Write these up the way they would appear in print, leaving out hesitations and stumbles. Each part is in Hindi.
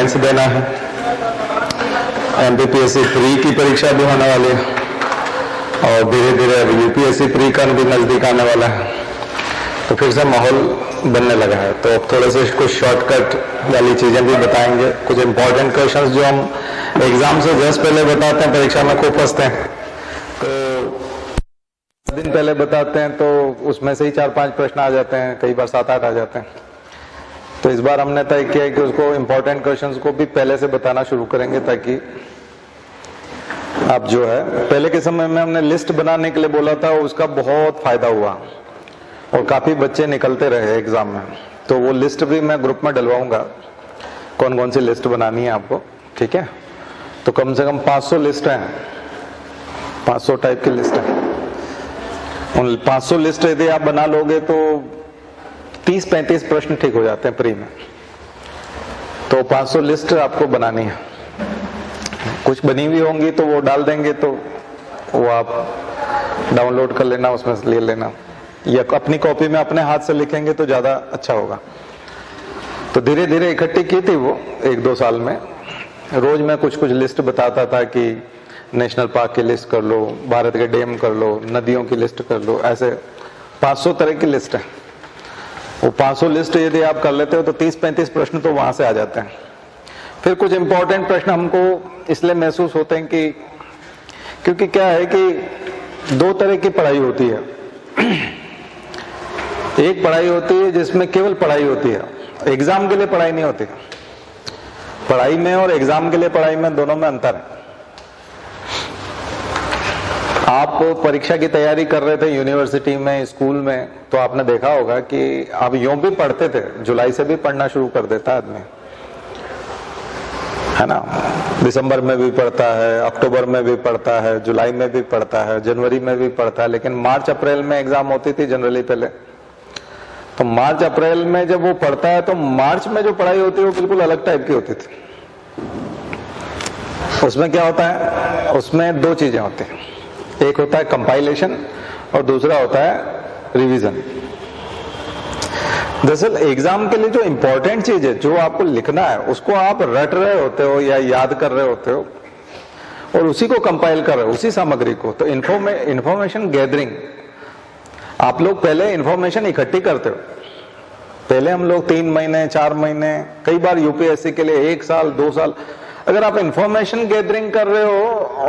मेंस देना है, एमपीपीएससी प्री की परीक्षा भी होने वाली है और धीरे धीरे अब यूपीएससी प्री का भी नजदीक आने वाला है, तो फिर से माहौल बनने लगा है। तो अब थोड़े से कुछ शॉर्टकट वाली चीजें भी बताएंगे, कुछ इंपॉर्टेंट क्वेश्चंस जो हम एग्जाम से जस्ट पहले बताते हैं, परीक्षा में खूब फंसते हैं, तो दिन पहले बताते हैं तो उसमें से ही 4-5 प्रश्न आ जाते हैं, कई बार 7-8 आ जाते हैं। तो इस बार हमने तय किया कि उसको इंपॉर्टेंट क्वेश्चंस को भी पहले से बताना शुरू करेंगे, ताकि आप जो है, पहले के समय में हमने लिस्ट बनाने के लिए बोला था, उसका बहुत फायदा हुआ और काफी बच्चे निकलते रहे एग्जाम में। तो वो लिस्ट भी मैं ग्रुप में डलवाऊंगा, कौन कौन सी लिस्ट बनानी है आपको, ठीक है। तो कम से कम 500 लिस्ट है, 500 टाइप की लिस्ट है। उन 500 लिस्ट यदि आप बना लोगे तो 30-35 प्रश्न ठीक हो जाते हैं प्री में। तो 500 लिस्ट आपको बनानी है, कुछ बनी हुई होंगी तो वो डाल देंगे, तो वो आप डाउनलोड कर लेना, उसमें से ले लेना, या अपनी कॉपी में अपने हाथ से लिखेंगे तो ज्यादा अच्छा होगा। तो धीरे धीरे इकट्ठी की थी वो 1-2 साल में। रोज मैं कुछ कुछ लिस्ट बताता था कि नेशनल पार्क की लिस्ट कर लो, भारत के डैम कर लो, नदियों की लिस्ट कर लो, ऐसे 500 तरह की लिस्ट है। वो 500 लिस्ट यदि आप कर लेते हो तो 30-35 प्रश्न तो वहां से आ जाते हैं। फिर कुछ इंपॉर्टेंट प्रश्न हमको इसलिए महसूस होते हैं कि क्योंकि क्या है कि 2 तरह की पढ़ाई होती है। एक पढ़ाई होती है जिसमें केवल पढ़ाई होती है, एग्जाम के लिए पढ़ाई नहीं होती। पढ़ाई में और एग्जाम के लिए पढ़ाई में दोनों में अंतर है। आप परीक्षा की तैयारी कर रहे थे यूनिवर्सिटी में, स्कूल में, तो आपने देखा होगा कि आप यूं भी पढ़ते थे, जुलाई से भी पढ़ना शुरू कर देता आदमी, है ना। दिसंबर में भी पढ़ता है, अक्टूबर में भी पढ़ता है, जुलाई में भी पढ़ता है, जनवरी में भी पढ़ता है। लेकिन मार्च अप्रैल में एग्जाम होती थी जनरली पहले, तो मार्च अप्रैल में जब वो पढ़ता है तो मार्च में जो पढ़ाई होती है वो बिल्कुल अलग टाइप की होती थी। उसमें क्या होता है, उसमें 2 चीजें होती हैं, एक होता है कंपाइलेशन और दूसरा होता है रिवीजन। दरअसल एग्जाम के लिए जो इंपॉर्टेंट चीज है, जो आपको लिखना है, उसको आप रट रहे होते हो या याद कर रहे होते हो और उसी को कंपाइल कर रहे हो, उसी सामग्री को। तो इंफॉर्मेशन गैदरिंग, आप लोग पहले इंफॉर्मेशन इकट्ठी करते हो। पहले हम लोग 3 महीने 4 महीने, कई बार यूपीएससी के लिए 1 साल 2 साल, अगर आप इंफॉर्मेशन गैदरिंग कर रहे हो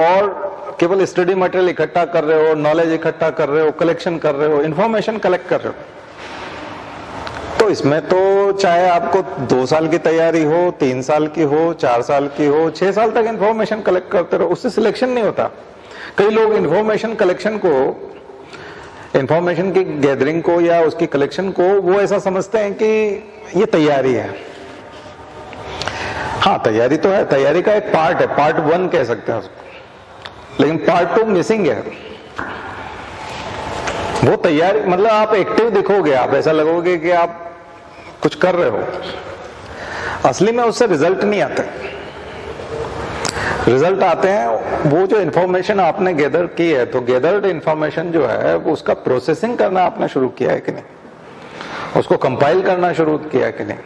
और केवल स्टडी मटेरियल इकट्ठा कर रहे हो, नॉलेज इकट्ठा कर रहे हो, कलेक्शन कर रहे हो, इंफॉर्मेशन कलेक्ट कर रहे हो, तो इसमें तो चाहे आपको 2 साल की तैयारी हो, 3 साल की हो, 4 साल की हो, 6 साल तक इंफॉर्मेशन कलेक्ट करते रहो, उससे सिलेक्शन नहीं होता। कई लोग इंफॉर्मेशन कलेक्शन को, इंफॉर्मेशन की गैदरिंग को या उसकी कलेक्शन को वो ऐसा समझते हैं कि ये तैयारी है। हाँ, तैयारी तो है, तैयारी का एक पार्ट है, पार्ट 1 कह सकते हैं उसको, लेकिन पार्ट 2 मिसिंग है। वो तैयारी मतलब आप एक्टिव दिखोगे, आप ऐसा लगोगे कि आप कुछ कर रहे हो, असली में उससे रिजल्ट नहीं आते। रिजल्ट आते हैं वो जो इंफॉर्मेशन आपने गैदर की है, तो गैदर्ड इंफॉर्मेशन जो है उसका प्रोसेसिंग करना आपने शुरू किया है कि नहीं, उसको कंपाइल करना शुरू किया है कि नहीं,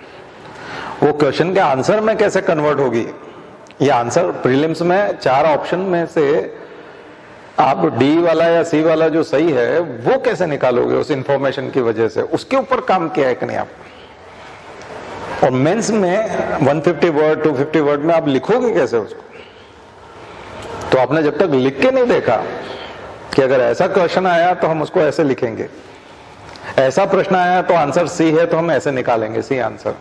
वो क्वेश्चन के आंसर में कैसे कन्वर्ट होगी। ये आंसर प्रीलिम्स में 4 ऑप्शन में से आप डी वाला या सी वाला जो सही है वो कैसे निकालोगे उस इंफॉर्मेशन की वजह से, उसके ऊपर काम किया है कि नहीं आप। और मेंस में 150 वर्ड 250 वर्ड में आप लिखोगे कैसे उसको, तो आपने जब तक लिख के नहीं देखा कि अगर ऐसा क्वेश्चन आया तो हम उसको ऐसे लिखेंगे, ऐसा प्रश्न आया तो आंसर सी है तो हम ऐसे निकालेंगे सी आंसर,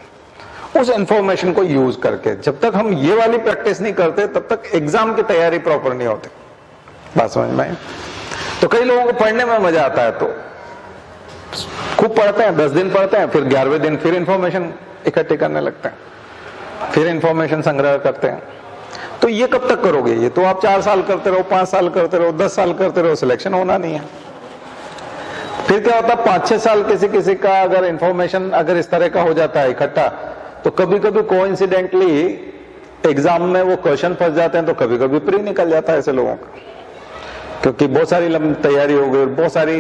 उस इंफॉर्मेशन को यूज करके, जब तक हम ये वाली प्रैक्टिस नहीं करते तब तक एग्जाम की तैयारी प्रॉपर नहीं होती। बात समझ में आई? तो कई लोगों को पढ़ने में मजा आता है, तो खूब पढ़ते हैं, 10 दिन पढ़ते हैं, फिर 11वें दिन फिर इंफॉर्मेशन इकट्ठी करने लगते हैं, फिर इंफॉर्मेशन संग्रह करते हैं। तो ये कब तक करोगे? ये तो आप 4 साल करते रहो, 5 साल करते रहो, 10 साल करते रहो, सिलेक्शन होना नहीं है। फिर क्या होता है, 5-6 साल किसी किसी का अगर इंफॉर्मेशन अगर इस तरह का हो जाता है इकट्ठा, तो कभी कभी कोइंसिडेंटली एग्जाम में वो क्वेश्चन फंस जाते हैं, तो कभी कभी प्री निकल जाता है ऐसे लोगों का, क्योंकि बहुत सारी तैयारी हो गई, बहुत सारी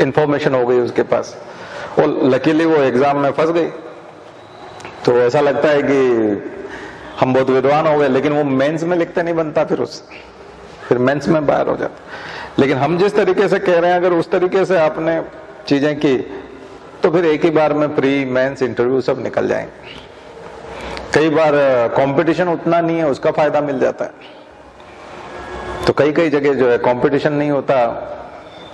इंफॉर्मेशन हो गई उसके पास, और लकीली वो एग्जाम में फंस गई। तो ऐसा लगता है कि हम बहुत विद्वान हो गए, लेकिन वो मेंस में लिखते नहीं बनता, फिर मेंस में बाहर हो जाता। लेकिन हम जिस तरीके से कह रहे हैं, अगर उस तरीके से आपने चीजें की तो फिर एक ही बार में प्री मेंस इंटरव्यू सब निकल जाएंगे। कई बार कंपटीशन उतना नहीं है, उसका फायदा मिल जाता है। तो कई जगह जो है कंपटीशन नहीं होता।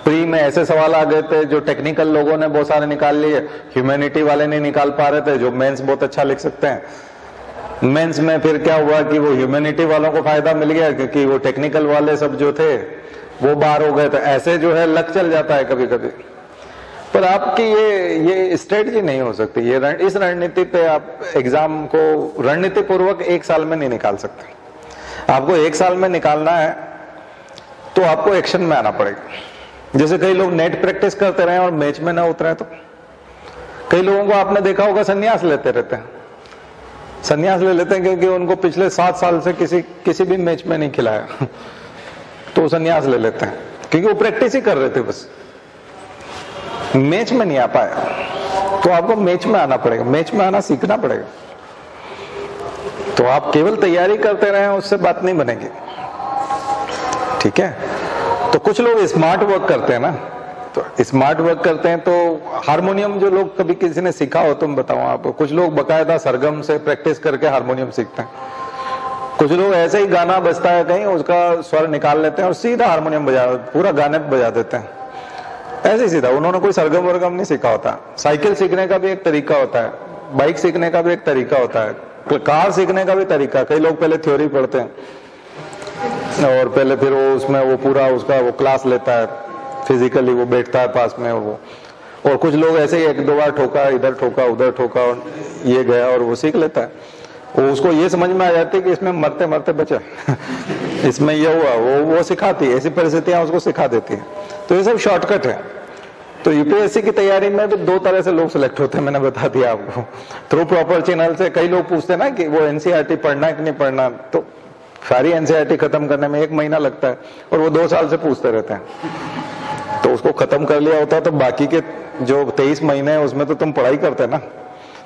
प्री में ऐसे सवाल आ गए थे जो टेक्निकल लोगों ने बहुत सारे निकाल लिए, ह्यूमैनिटी वाले नहीं निकाल पा रहे थे, जो मेंस बहुत अच्छा लिख सकते हैं। मेंस में फिर क्या हुआ कि वो ह्यूमैनिटी वालों को फायदा मिल गया, क्योंकि वो टेक्निकल वाले सब जो थे वो बाहर हो गए थे। ऐसे जो है लक चल जाता है कभी कभी। पर आपकी ये स्ट्रेटजी नहीं हो सकती। इस रणनीति पे आप एग्जाम को रणनीति पूर्वक 1 साल में नहीं निकाल सकते। आपको 1 साल में निकालना है तो आपको एक्शन में आना पड़ेगा। जैसे कई लोग नेट प्रैक्टिस करते रहे और मैच में ना उतरे, तो कई लोगों को आपने देखा होगा संन्यास लेते रहते हैं। संन्यास ले लेते हैं क्योंकि उनको पिछले 7 साल से किसी भी मैच में नहीं खिलाया तो संन्यास ले लेते हैं, क्योंकि वो प्रैक्टिस ही कर रहे थे, बस मैच में नहीं आ पाया। तो आपको मैच में आना पड़ेगा, मैच में आना सीखना पड़ेगा। तो आप केवल तैयारी करते रहे, उससे बात नहीं बनेगी, ठीक है। तो कुछ लोग स्मार्ट वर्क करते हैं ना, तो स्मार्ट वर्क करते हैं। तो हारमोनियम जो लोग कभी किसी ने सीखा हो, तुम बताओ आपको, कुछ लोग बकायदा सरगम से प्रैक्टिस करके हारमोनियम सीखते हैं। कुछ लोग ऐसे ही गाना बजता है कहीं, उसका स्वर निकाल लेते हैं और सीधा हारमोनियम बजा, पूरा गाने बजा देते हैं ऐसे सीधा। उन्होंने कोई सरगम वर्गम नहीं सीखा होता। साइकिल सीखने का भी एक तरीका होता है, बाइक सीखने का भी एक तरीका होता है, कार सीखने का भी तरीका। कई लोग पहले थ्योरी पढ़ते हैं और पहले फिर वो उसमें वो पूरा उसका वो क्लास लेता है, फिजिकली वो बैठता है पास में वो। और कुछ लोग ऐसे ही 1-2 बार ठोका, इधर ठोका उधर ठोका और ये गया और वो सीख लेता है। वो उसको ये समझ में आ जाती है कि इसमें मरते मरते बचा इसमें ये हुआ, वो सिखाती है, ऐसी परिस्थितियां उसको सिखा देती है। तो ये सब शॉर्टकट है। तो यूपीएससी की तैयारी में भी 2 तरह से लोग सिलेक्ट होते हैं, मैंने बता दिया आपको। थ्रू प्रॉपर चैनल से कई लोग पूछते हैं ना कि वो एनसीईआरटी पढ़ना है कि नहीं पढ़ना, तो सारी एनसीईआरटी खत्म करने में 1 महीना लगता है और वो 2 साल से पूछते रहते हैं। तो उसको खत्म कर लिया होता तो बाकी के जो 23 महीने हैं उसमें तो तुम पढ़ाई करते ना।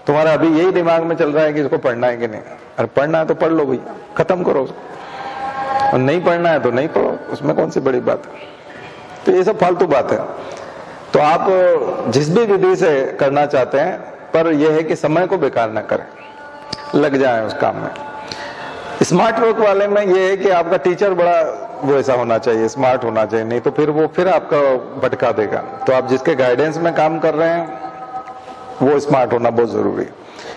तुम्हारा अभी यही दिमाग में चल रहा है कि इसको पढ़ना है कि नहीं। अरे पढ़ना है तो पढ़ लो भैया, खत्म करो उसको। और नहीं पढ़ना है तो नहीं पढ़ो, उसमें कौन सी बड़ी बात है। तो ये सब फालतू बात है। तो आप जिस भी विधि से करना चाहते हैं, पर यह है कि समय को बेकार ना करें, लग जाएं उस काम में। स्मार्ट वर्क वाले में यह है कि आपका टीचर बड़ा वो ऐसा होना चाहिए, स्मार्ट होना चाहिए, नहीं तो फिर आपका भटका देगा। तो आप जिसके गाइडेंस में काम कर रहे हैं वो स्मार्ट होना बहुत जरूरी है,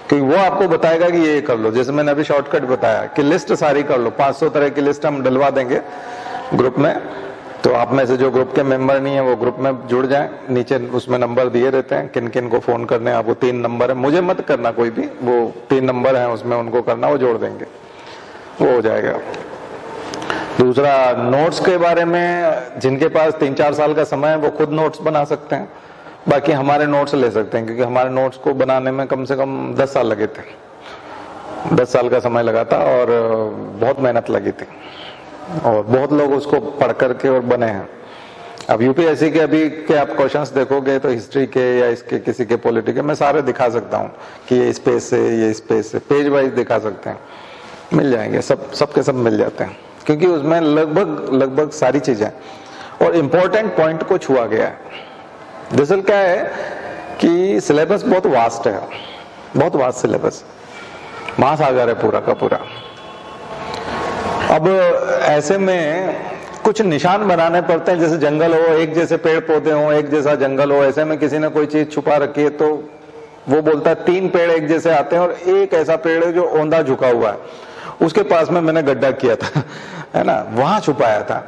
क्योंकि वो आपको बताएगा कि ये कर लो। जैसे मैंने अभी शॉर्टकट बताया कि लिस्ट सारी कर लो, 500 तरह की लिस्ट हम डलवा देंगे ग्रुप में। तो आप में से जो ग्रुप के मेंबर नहीं है वो ग्रुप में जुड़ जाएं, नीचे उसमें नंबर दिए रहते हैं किन किन को फोन करने हैं। आपको 3 नंबर है, मुझे मत करना कोई भी, वो 3 नंबर है उसमें उनको करना, वो जोड़ देंगे, वो हो जाएगा। दूसरा, नोट्स के बारे में जिनके पास 3-4 साल का समय है वो खुद नोट्स बना सकते हैं, बाकी हमारे नोट्स ले सकते हैं, क्योंकि हमारे नोट्स को बनाने में कम से कम 10 साल लगे थे। 10 साल का समय लगा था और बहुत मेहनत लगी थी और बहुत लोग उसको पढ़ करके और बने हैं। अब यूपीएससी के अभी के आप क्वेश्चंस देखोगे तो हिस्ट्री के या इसके किसी के पॉलिटी के मैं सारे दिखा सकता हूँ कि ये स्पेस से, ये स्पेस से, पेज वाइज दिखा सकते हैं, मिल जाएंगे, सबके सब मिल जाते हैं, क्योंकि उसमें लगभग सारी चीजें और इम्पोर्टेंट पॉइंट को छुआ गया है। दरअसल क्या है कि सिलेबस बहुत वास्ट है, बहुत वास्ट सिलेबस, महासागर है पूरा का पूरा। अब ऐसे में कुछ निशान बनाने पड़ते हैं, जैसे जंगल हो, एक जैसे पेड़ पौधे हो, एक जैसा जंगल हो। ऐसे में किसी ने कोई चीज छुपा रखी है तो वो बोलता है 3 पेड़ एक जैसे आते हैं और एक ऐसा पेड़ है जो औंधा झुका हुआ है, उसके पास में मैंने गड्ढा किया था है ना, वहां छुपाया था।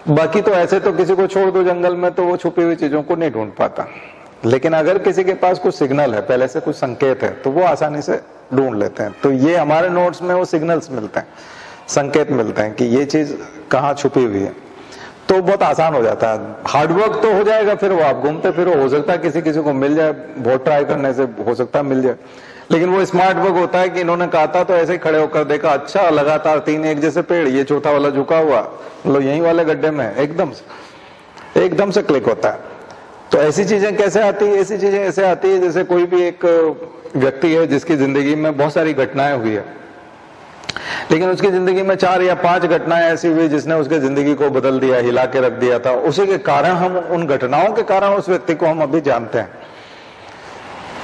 बाकी तो ऐसे तो किसी को छोड़ दो जंगल में तो वो छुपी हुई चीजों को नहीं ढूंढ पाता। लेकिन अगर किसी के पास कुछ सिग्नल है, पहले से कुछ संकेत है, तो वो आसानी से ढूंढ लेते हैं। तो ये हमारे नोट्स में वो सिग्नल्स मिलते हैं, संकेत मिलते हैं कि ये चीज कहाँ छुपी हुई है, तो बहुत आसान हो जाता है। हार्डवर्क तो हो जाएगा, फिर वो आप घूमते फिर हो सकता है किसी किसी को मिल जाए, बहुत ट्राई करने से हो सकता है मिल जाए। लेकिन वो स्मार्ट वर्क होता है कि इन्होंने कहा था तो ऐसे ही खड़े होकर देखा, अच्छा लगातार 3 एक जैसे पेड़, ये चौथा वाला झुका हुआ, मतलब यही वाले गड्ढे में एकदम से क्लिक होता है। तो ऐसी चीजें कैसे आती है? ऐसी चीजें ऐसे आती है जैसे कोई भी एक व्यक्ति है जिसकी जिंदगी में बहुत सारी घटनाएं हुई है, लेकिन उसकी जिंदगी में 4 या 5 घटनाएं ऐसी हुई जिसने उसकी जिंदगी को बदल दिया, हिला के रख दिया था। उसी के कारण हम, उन घटनाओं के कारण उस व्यक्ति को हम अभी जानते हैं।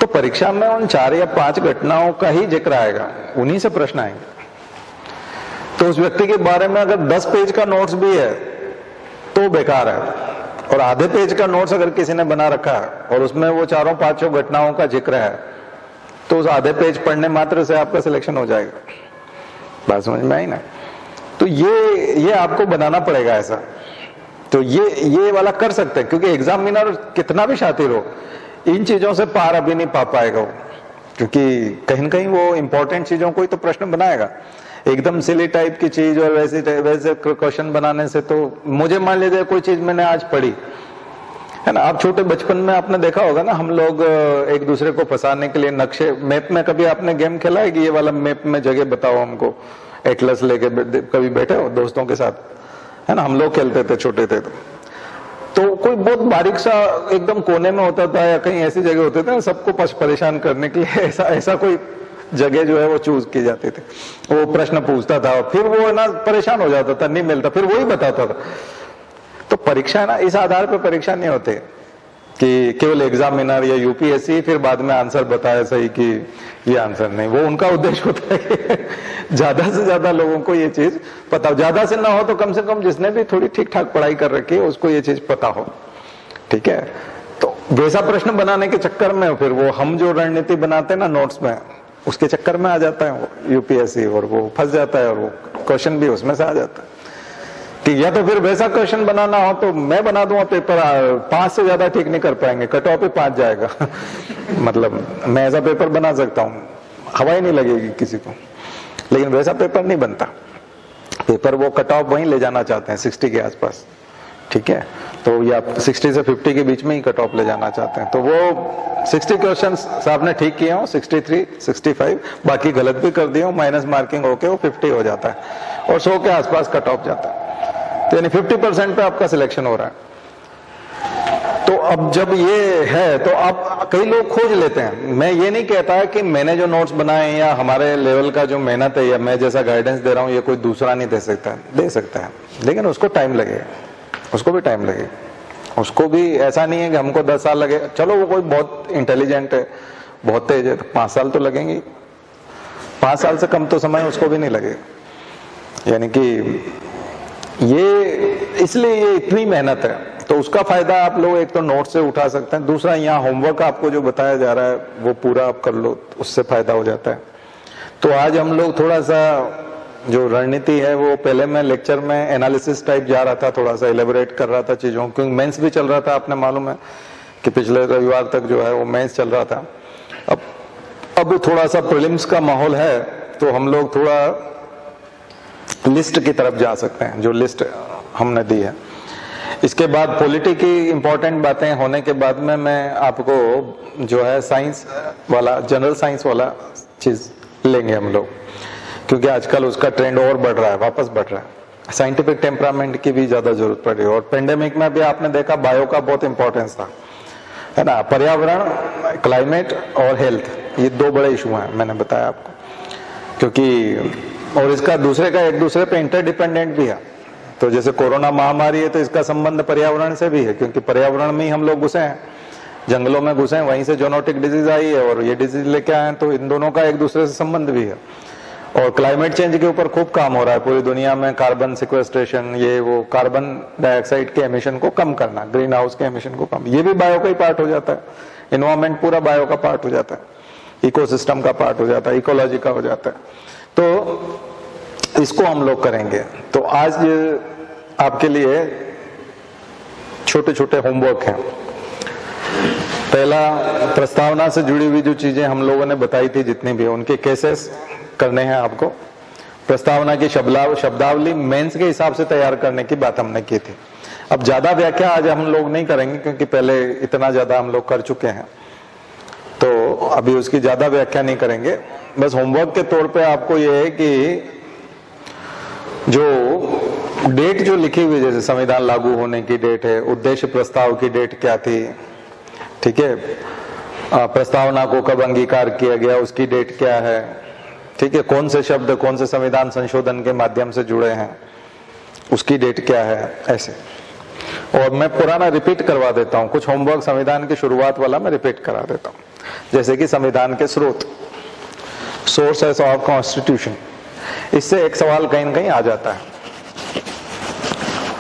तो परीक्षा में उन 4 या 5 घटनाओं का ही जिक्र आएगा, उन्हीं से प्रश्न आएंगे। तो उस व्यक्ति के बारे में अगर 10 पेज का नोट्स भी है तो बेकार है, और आधे पेज का नोट्स अगर किसी ने बना रखा है और उसमें वो 4-5 घटनाओं का जिक्र है, तो उस आधे पेज पढ़ने मात्र से आपका सिलेक्शन हो जाएगा। बात समझ में आई ना? तो ये आपको बनाना पड़ेगा ऐसा। तो ये वाला कर सकते हैं, क्योंकि एग्जामिनर कितना भी शातिर हो, इन चीजों से पार अभी नहीं पा पाएगा वो, क्योंकि कहीं न कहीं वो इंपॉर्टेंट चीजों को ही तो प्रश्न बनाएगा। एकदम सिली टाइप की चीज और वैसे क्वेश्चन बनाने से, तो मुझे मान लीजिए कोई चीज मैंने आज पढ़ी है ना, आप छोटे बचपन में आपने देखा होगा ना, हम लोग एक दूसरे को फंसाने के लिए नक्शे, मैप में कभी आपने गेम खेला है कि ये वाला मैप में जगह बताओ हमको, एटलस लेके कभी बैठे हो दोस्तों के साथ, है ना? हम लोग खेलते थे छोटे थे तो कोई बहुत बारीक सा एकदम कोने में होता था या कहीं ऐसी जगह होते थे ना, सबको परेशान करने के लिए ऐसा कोई जगह जो है वो चूज की जाती थी। वो प्रश्न पूछता था, फिर वो ना परेशान हो जाता था, नहीं मिलता, फिर वही बताता था। तो परीक्षा ना इस आधार पर परीक्षा नहीं होते कि केवल एग्जामिनर या यूपीएससी फिर बाद में आंसर बताए सही कि ये आंसर नहीं। वो उनका उद्देश्य होता है कि ज्यादा से ज्यादा लोगों को ये चीज पता हो, ज्यादा से ना हो तो कम से कम जिसने भी थोड़ी ठीक ठाक पढ़ाई कर रखी है उसको ये चीज पता हो। ठीक है, तो वैसा प्रश्न बनाने के चक्कर में फिर वो हम जो रणनीति बनाते हैं ना नोट्स में, उसके चक्कर में आ जाता है वो यूपीएससी, और वो फंस जाता है और वो क्वेश्चन भी उसमें से आ जाता है। कि या तो फिर वैसा क्वेश्चन बनाना हो तो मैं बना दूंगा पेपर, 5 से ज्यादा ठीक नहीं कर पाएंगे, कट ऑफ पे 5 जाएगा मतलब मैं ऐसा पेपर बना सकता हूँ, हवा ही नहीं लगेगी किसी को, लेकिन वैसा पेपर नहीं बनता। पेपर वो कट ऑफ वहीं ले जाना चाहते हैं 60 के आसपास। ठीक है, तो या 60 से 50 के बीच में ही कट ऑफ ले जाना चाहते हैं। तो वो 60 क्वेश्चंस आपने ठीक किए हो, 63, 65, बाकी गलत भी कर दिए हो, माइनस मार्किंग होके वो 50 हो जाता है और 100 के आसपास कट ऑफ जाता है। तो यानी 50% पे आपका सिलेक्शन हो रहा है। तो अब जब ये है तो आप, कई लोग खोज लेते हैं। मैं ये नहीं कहता कि मैंने जो नोट्स बनाए या हमारे लेवल का जो मेहनत है या मैं जैसा गाइडेंस दे रहा हूँ ये कोई दूसरा नहीं दे सकता है, लेकिन उसको टाइम लगेगा, उसको भी टाइम लगेगा। उसको भी ऐसा नहीं है कि हमको 10 साल लगे, चलो वो कोई बहुत इंटेलिजेंट है, बहुत तेज है, तो 5 साल तो लगेंगे, 5 साल से कम तो समय उसको भी नहीं लगेगा। यानी कि ये इसलिए ये इतनी मेहनत है, तो उसका फायदा आप लोग एक तो नोट से उठा सकते हैं, दूसरा यहाँ होमवर्क आपको जो बताया जा रहा है वो पूरा आप कर लो, उससे फायदा हो जाता है। तो आज हम लोग थोड़ा सा जो रणनीति है वो, पहले मैं लेक्चर में एनालिसिस टाइप जा रहा था, थोड़ा सा इलेबोरेट कर रहा था चीजों, क्योंकि मेंस भी चल रहा था, आपने मालूम है कि पिछले रविवार तक जो है वो मेंस चल रहा था। अब थोड़ा सा प्रीलिम्स का माहौल है, तो हम लोग थोड़ा लिस्ट की तरफ जा सकते हैं, जो लिस्ट हमने दी है। इसके बाद पॉलिटी की इंपॉर्टेंट बातें होने के बाद में मैं आपको जो है साइंस वाला, जनरल साइंस वाला चीज लेंगे हम लोग, क्योंकि आजकल उसका ट्रेंड और बढ़ रहा है, वापस बढ़ रहा है। साइंटिफिक टेम्परामेंट की भी ज्यादा जरूरत पड़ रही है, और पेंडेमिक में भी आपने देखा बायो का बहुत इंपॉर्टेंस था, है ना? पर्यावरण, क्लाइमेट और हेल्थ, ये 2 बड़े इशू हैं, मैंने बताया आपको, क्योंकि और इसका दूसरे का एक दूसरे पे इंटरडिपेंडेंट भी है। तो जैसे कोरोना महामारी है तो इसका संबंध पर्यावरण से भी है, क्योंकि पर्यावरण में ही हम लोग घुसे हैं, जंगलों में घुसे हैं, वहीं से जोनोटिक डिजीज आई है और ये डिजीज लेके आए हैं, तो इन दोनों का एक दूसरे से संबंध भी है। और क्लाइमेट चेंज के ऊपर खूब काम हो रहा है पूरी दुनिया में, कार्बन सिक्वेस्ट्रेशन, ये वो कार्बन डाइऑक्साइड के एमिशन को कम करना, ग्रीन हाउस के एमिशन को कम, ये भी बायो का ही पार्ट हो जाता है। एनवायरमेंट पूरा बायो का पार्ट हो जाता है, इकोसिस्टम का पार्ट हो जाता है, इकोलॉजी का हो जाता है। तो इसको हम लोग करेंगे। तो आज आपके लिए छोटे छोटे होमवर्क हैं। पहला, प्रस्तावना से जुड़ी हुई जो चीजें हम लोगों ने बताई थी जितनी भी, उनके केसेस करने हैं आपको। प्रस्तावना की शब्दावली मेंस के हिसाब से तैयार करने की बात हमने की थी। अब ज्यादा व्याख्या आज हम लोग नहीं करेंगे, क्योंकि पहले इतना ज्यादा हम लोग कर चुके हैं, तो अभी उसकी ज्यादा व्याख्या नहीं करेंगे। बस होमवर्क के तौर पे आपको ये है कि जो डेट जो लिखी हुई, जैसे संविधान लागू होने की डेट है, उद्देश्य प्रस्ताव की डेट क्या थी, ठीक है, प्रस्तावना को कब अंगीकार किया गया, उसकी डेट क्या है, ठीक है, कौन से शब्द कौन से संविधान संशोधन के माध्यम से जुड़े हैं, उसकी डेट क्या है, ऐसे। और मैं पुराना रिपीट करवा देता हूं, कुछ होमवर्क संविधान की शुरुआत वाला मैं रिपीट करा देता हूं, जैसे कि संविधान के स्रोत, सोर्सेस ऑफ कॉन्स्टिट्यूशन, इससे एक सवाल कहीं न कहीं आ जाता है।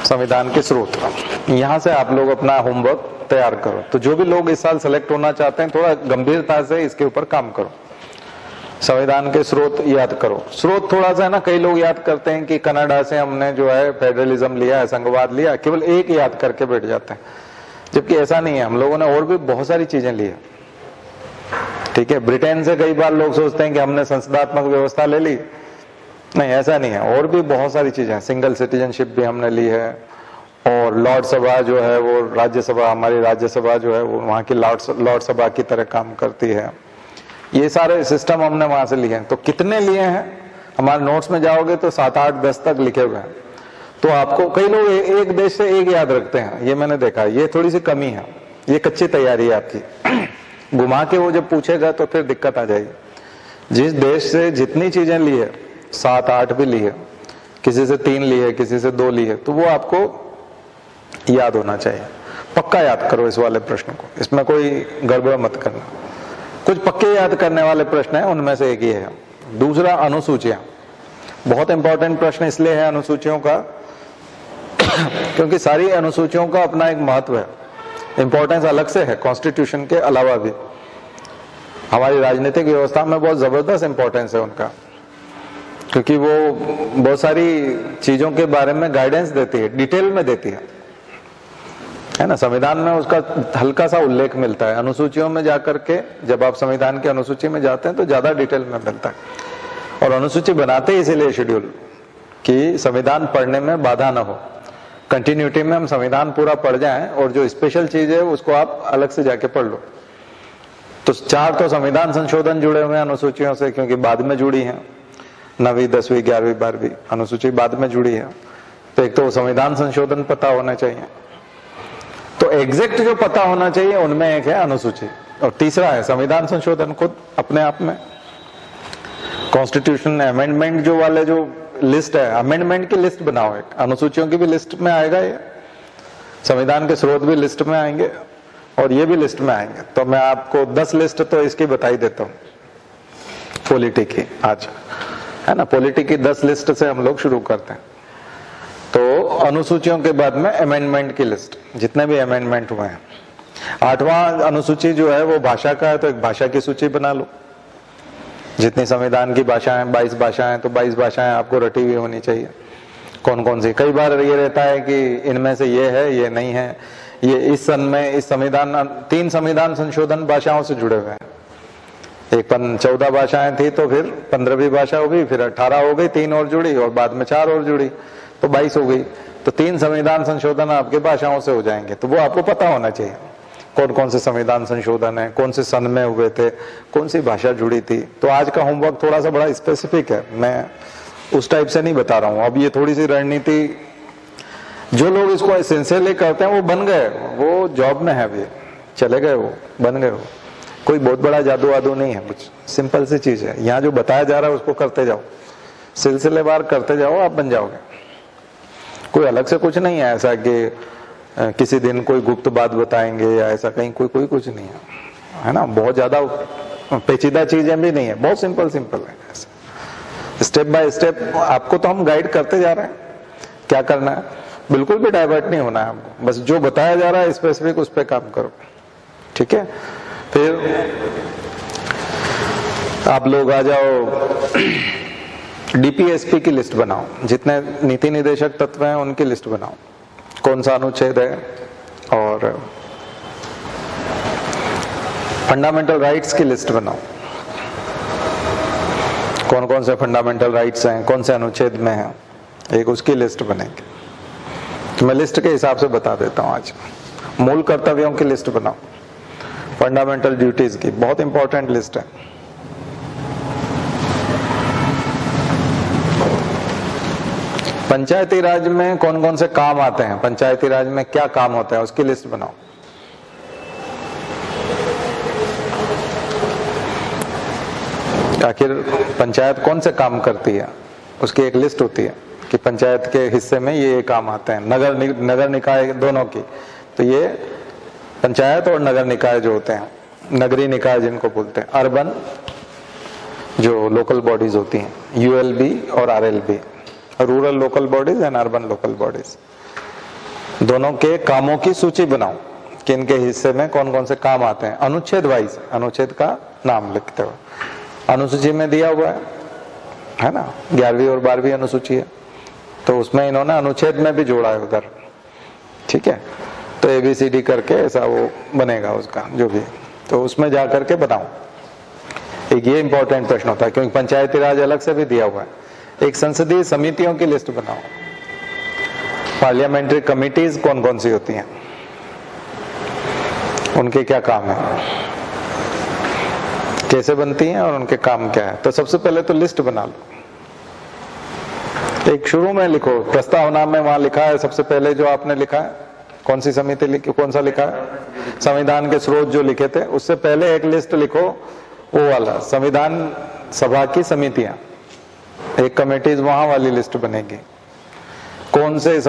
संविधान के स्रोत, यहां से आप लोग अपना होमवर्क तैयार करो। तो जो भी लोग इस साल सेलेक्ट होना चाहते हैं, थोड़ा गंभीरता से इसके ऊपर काम करो। संविधान के स्रोत याद करो। स्रोत थोड़ा सा है ना, कई लोग याद करते हैं कि कनाडा से हमने जो है फेडरलिज्म लिया है, संघवाद लिया, केवल एक याद करके बैठ जाते हैं, जबकि ऐसा नहीं है। हम लोगों ने और भी बहुत सारी चीजें ली है, ठीक है। ब्रिटेन से कई बार लोग सोचते हैं कि हमने संसदात्मक व्यवस्था ले ली, नहीं, ऐसा नहीं है। और भी बहुत सारी चीजें, सिंगल सिटीजनशिप भी हमने ली है, और लॉर्ड सभा जो है वो राज्यसभा, हमारी राज्यसभा जो है वो वहां की लॉर्ड सभा की तरह काम करती है। ये सारे सिस्टम हमने वहां से लिए हैं। तो कितने लिए हैं, हमारे नोट्स में जाओगे तो 7, 8, 10 तक लिखे हुए हैं। तो आपको, कई लोग एक देश से एक याद रखते हैं, ये मैंने देखा, ये थोड़ी सी कमी है, ये कच्ची तैयारी है आपकी। घुमा के वो जब पूछेगा तो फिर दिक्कत आ जाएगी। जिस देश से जितनी चीजें ली है, 7, 8 भी ली है, किसी से 3 ली है, किसी से 2 ली है, तो वो आपको याद होना चाहिए। पक्का याद करो इस वाले प्रश्न को, इसमें कोई गड़बड़ मत करना। कुछ पक्के याद करने वाले प्रश्न हैं, उनमें से एक ये है। दूसरा, अनुसूचियां, बहुत इंपॉर्टेंट प्रश्न इसलिए है अनुसूचियों का क्योंकि सारी अनुसूचियों का अपना एक महत्व है, इंपॉर्टेंस अलग से है, कॉन्स्टिट्यूशन के अलावा भी। हमारी राजनीतिक व्यवस्था में बहुत जबरदस्त इंपॉर्टेंस है उनका, क्योंकि वो बहुत सारी चीजों के बारे में गाइडेंस देती है, डिटेल में देती है ना। संविधान में उसका हल्का सा उल्लेख मिलता है, अनुसूचियों में जाकर के जब आप संविधान की अनुसूची में जाते हैं तो ज्यादा डिटेल में मिलता है। और अनुसूची बनाते ही इसीलिए शेड्यूल कि संविधान पढ़ने में बाधा ना हो, कंटिन्यूटी में हम संविधान पूरा पढ़ जाएं, और जो स्पेशल चीज है उसको आप अलग से जाके पढ़ लो। तो 4 तो संविधान संशोधन जुड़े हुए हैं अनुसूचियों से, क्योंकि बाद में जुड़ी है, 9वीं, 10वीं, 11वीं, 12वीं अनुसूची बाद में जुड़ी है। तो एक तो संविधान संशोधन पता होना चाहिए, तो एग्जैक्ट जो पता होना चाहिए उनमें एक है अनुसूची, और तीसरा है संविधान संशोधन खुद अपने आप में। कॉन्स्टिट्यूशन अमेंडमेंट जो वाले जो लिस्ट है, अमेंडमेंट की लिस्ट बनाओ, एक अनुसूचियों की भी लिस्ट में आएगा ये, संविधान के स्रोत भी लिस्ट में आएंगे, और ये भी लिस्ट में आएंगे। तो मैं आपको 10 लिस्ट तो इसकी बता ही देता हूँ, पॉलिटी की, आज है ना, पॉलिटी की 10 लिस्ट से हम लोग शुरू करते हैं। तो अनुसूचियों के बाद में अमेंडमेंट की लिस्ट, जितने भी अमेंडमेंट हुए हैं। 8वां अनुसूची जो है वो भाषा का है, तो एक भाषा की सूची बना लो। जितनी संविधान की भाषाएं, 22 भाषाएं, तो 22 भाषाएं आपको रटी हुई होनी चाहिए, कौन कौन सी। कई बार ये रहता है कि इनमें से ये है, ये नहीं है, ये इस सन में इस संविधान 3 संविधान संशोधन भाषाओं से जुड़े हुए हैं। एक 14 भाषाएं थी, तो फिर 15वीं भाषा हो गई, फिर 18 हो गई, 3 और जुड़ी, और बाद में 4 और जुड़ी, तो 22 हो गई। तो 3 संविधान संशोधन आपके भाषाओं से हो जाएंगे। तो वो आपको पता होना चाहिए कौन कौन से संविधान संशोधन है, कौन से सन में हुए थे, कौन सी भाषा जुड़ी थी। तो आज का होमवर्क थोड़ा सा बड़ा स्पेसिफिक है, मैं उस टाइप से नहीं बता रहा हूँ। अब ये थोड़ी सी रणनीति, जो लोग इसको सिंसियरली करते हैं वो बन गए, वो जॉब में है, अभी चले गए, वो बन गए। वो कोई बहुत बड़ा जादू वादू नहीं है, कुछ सिंपल सी चीज है। यहाँ जो बताया जा रहा है उसको करते जाओ, सिलसिलेवार करते जाओ, आप बन जाओगे। कोई अलग से कुछ नहीं है ऐसा कि किसी दिन कोई गुप्त बात बताएंगे या ऐसा, कहीं कोई कुछ नहीं है ना। बहुत ज्यादा पेचीदा चीजें भी नहीं है, बहुत सिंपल है। स्टेप बाय स्टेप आपको तो हम गाइड करते जा रहे हैं क्या करना है, बिल्कुल भी डाइवर्ट नहीं होना है हमको। बस जो बताया जा रहा है स्पेसिफिक, उस पर काम करो, ठीक है। फिर आप लोग आ जाओ, डीपीएसपी की लिस्ट बनाओ, जितने नीति निदेशक तत्व हैं उनकी लिस्ट बनाओ, कौन सा अनुच्छेद है, और फंडामेंटल राइट्स की लिस्ट बनाओ, कौन कौन से फंडामेंटल राइट्स हैं, कौन से अनुच्छेद में हैं, एक उसकी लिस्ट बनेगी। तो मैं लिस्ट के हिसाब से बता देता हूं। आज मूल कर्तव्यों की लिस्ट बनाओ, फंडामेंटल ड्यूटीज की, बहुत इंपॉर्टेंट लिस्ट है। पंचायती राज में कौन कौन से काम आते हैं, पंचायती राज में क्या काम होता है, उसकी लिस्ट बनाओ। आखिर पंचायत कौन से काम करती है, उसकी एक लिस्ट होती है कि पंचायत के हिस्से में ये काम आते हैं, नगर निकाय दोनों की। तो ये पंचायत और नगर निकाय जो होते हैं, नगरीय निकाय जिनको बोलते हैं, अर्बन जो लोकल बॉडीज होती हैं, ULB और RLB, rural local bodies and urban local bodies, दोनों के कामों की सूची बनाओ कि इनके हिस्से में कौन कौन से काम आते हैं, अनुच्छेद वाइज, अनुच्छेद का नाम लिखते हुए। अनुसूची में दिया हुआ है ना, 11वीं और 12वीं अनुसूची है, तो उसमें इन्होंने अनुच्छेद में भी जोड़ा है उधर, ठीक है। तो ABCD करके ऐसा वो बनेगा उसका जो भी, तो उसमें जा करके बताओ। एक ये इंपॉर्टेंट प्रश्न होता है, क्योंकि पंचायती राज अलग से भी दिया हुआ है। एक संसदीय समितियों की लिस्ट बनाओ, पार्लियामेंट्री कमिटीज कौन कौन सी होती हैं, उनके क्या काम है, कैसे बनती हैं और उनके काम क्या है। तो सबसे पहले तो लिस्ट बना लो, एक शुरू में लिखो, प्रस्तावना में वहां लिखा है सबसे पहले जो आपने लिखा है, कौन सी समिति लिखी, कौन सा लिखा है, संविधान के स्रोत जो लिखे थे, उससे पहले एक लिस्ट लिखो, वो वाला संविधान सभा की समितियां, एक कमेटीज वहां वाली लिस्ट बनेगी। कौन से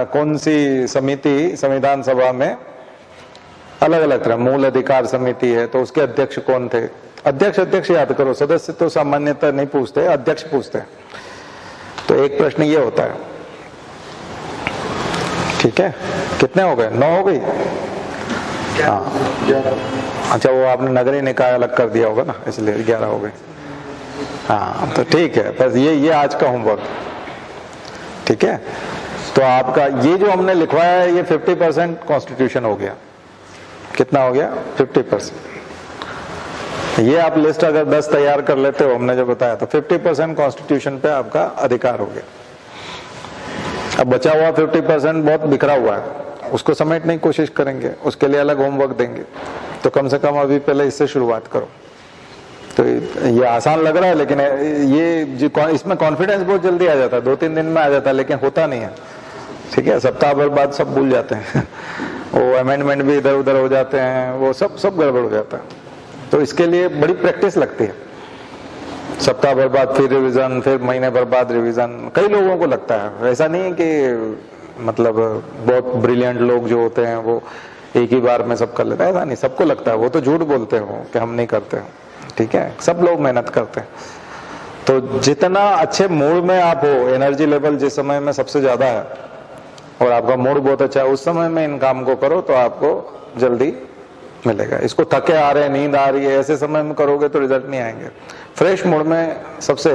कौन सी समिति संविधान सभा में अलग अलग तरह, मूल अधिकार समिति है तो उसके अध्यक्ष कौन थे, अध्यक्ष याद करो, सदस्य तो सामान्यतः नहीं पूछते, अध्यक्ष पूछते हैं। तो एक प्रश्न ये होता है, ठीक है। कितने हो गए, 9 हो गई, हाँ अच्छा, वो आपने नगरीय निकाय अलग कर दिया होगा ना, इसलिए 11 हो गए। हाँ तो ठीक है, बस ये आज का होमवर्क, ठीक है। तो आपका ये जो हमने लिखवाया है ये 50% कॉन्स्टिट्यूशन हो गया। कितना हो गया, 50%। ये आप लिस्ट अगर 10 तैयार कर लेते हो, हमने जो बताया, तो 50% कॉन्स्टिट्यूशन पे आपका अधिकार हो गया। अब बचा हुआ 50% बहुत बिखरा हुआ है, उसको समेटने की कोशिश करेंगे, उसके लिए अलग होमवर्क देंगे। तो कम से कम अभी पहले इससे शुरुआत करो। तो ये आसान लग रहा है, लेकिन ये इसमें कॉन्फिडेंस बहुत जल्दी आ जाता है, 2-3 दिन में आ जाता है, लेकिन होता नहीं है, ठीक है। सप्ताह भर बाद सब भूल जाते हैं वो अमेंडमेंट भी इधर उधर हो जाते हैं, वो सब गड़बड़ हो जाता है। तो इसके लिए बड़ी प्रैक्टिस लगती है, सप्ताह भर बाद फिर रिवीजन, फिर महीने भर बाद रिवीजन। कई लोगों को लगता है, ऐसा नहीं है कि मतलब बहुत ब्रिलियंट लोग जो होते हैं वो एक ही बार में सब कर लेते हैं, ऐसा नहीं, सबको लगता है। वो तो झूठ बोलते हो कि हम नहीं करते, ठीक है, सब लोग मेहनत करते हैं। तो जितना अच्छे मूड में आप हो, एनर्जी लेवल जिस समय में सबसे ज्यादा है और आपका मूड बहुत अच्छा है, उस समय में इन काम को करो तो आपको जल्दी मिलेगा। इसको थके आ रहे हैं, नींद आ रही है, ऐसे समय में करोगे तो रिजल्ट नहीं आएंगे। फ्रेश मूड में, सबसे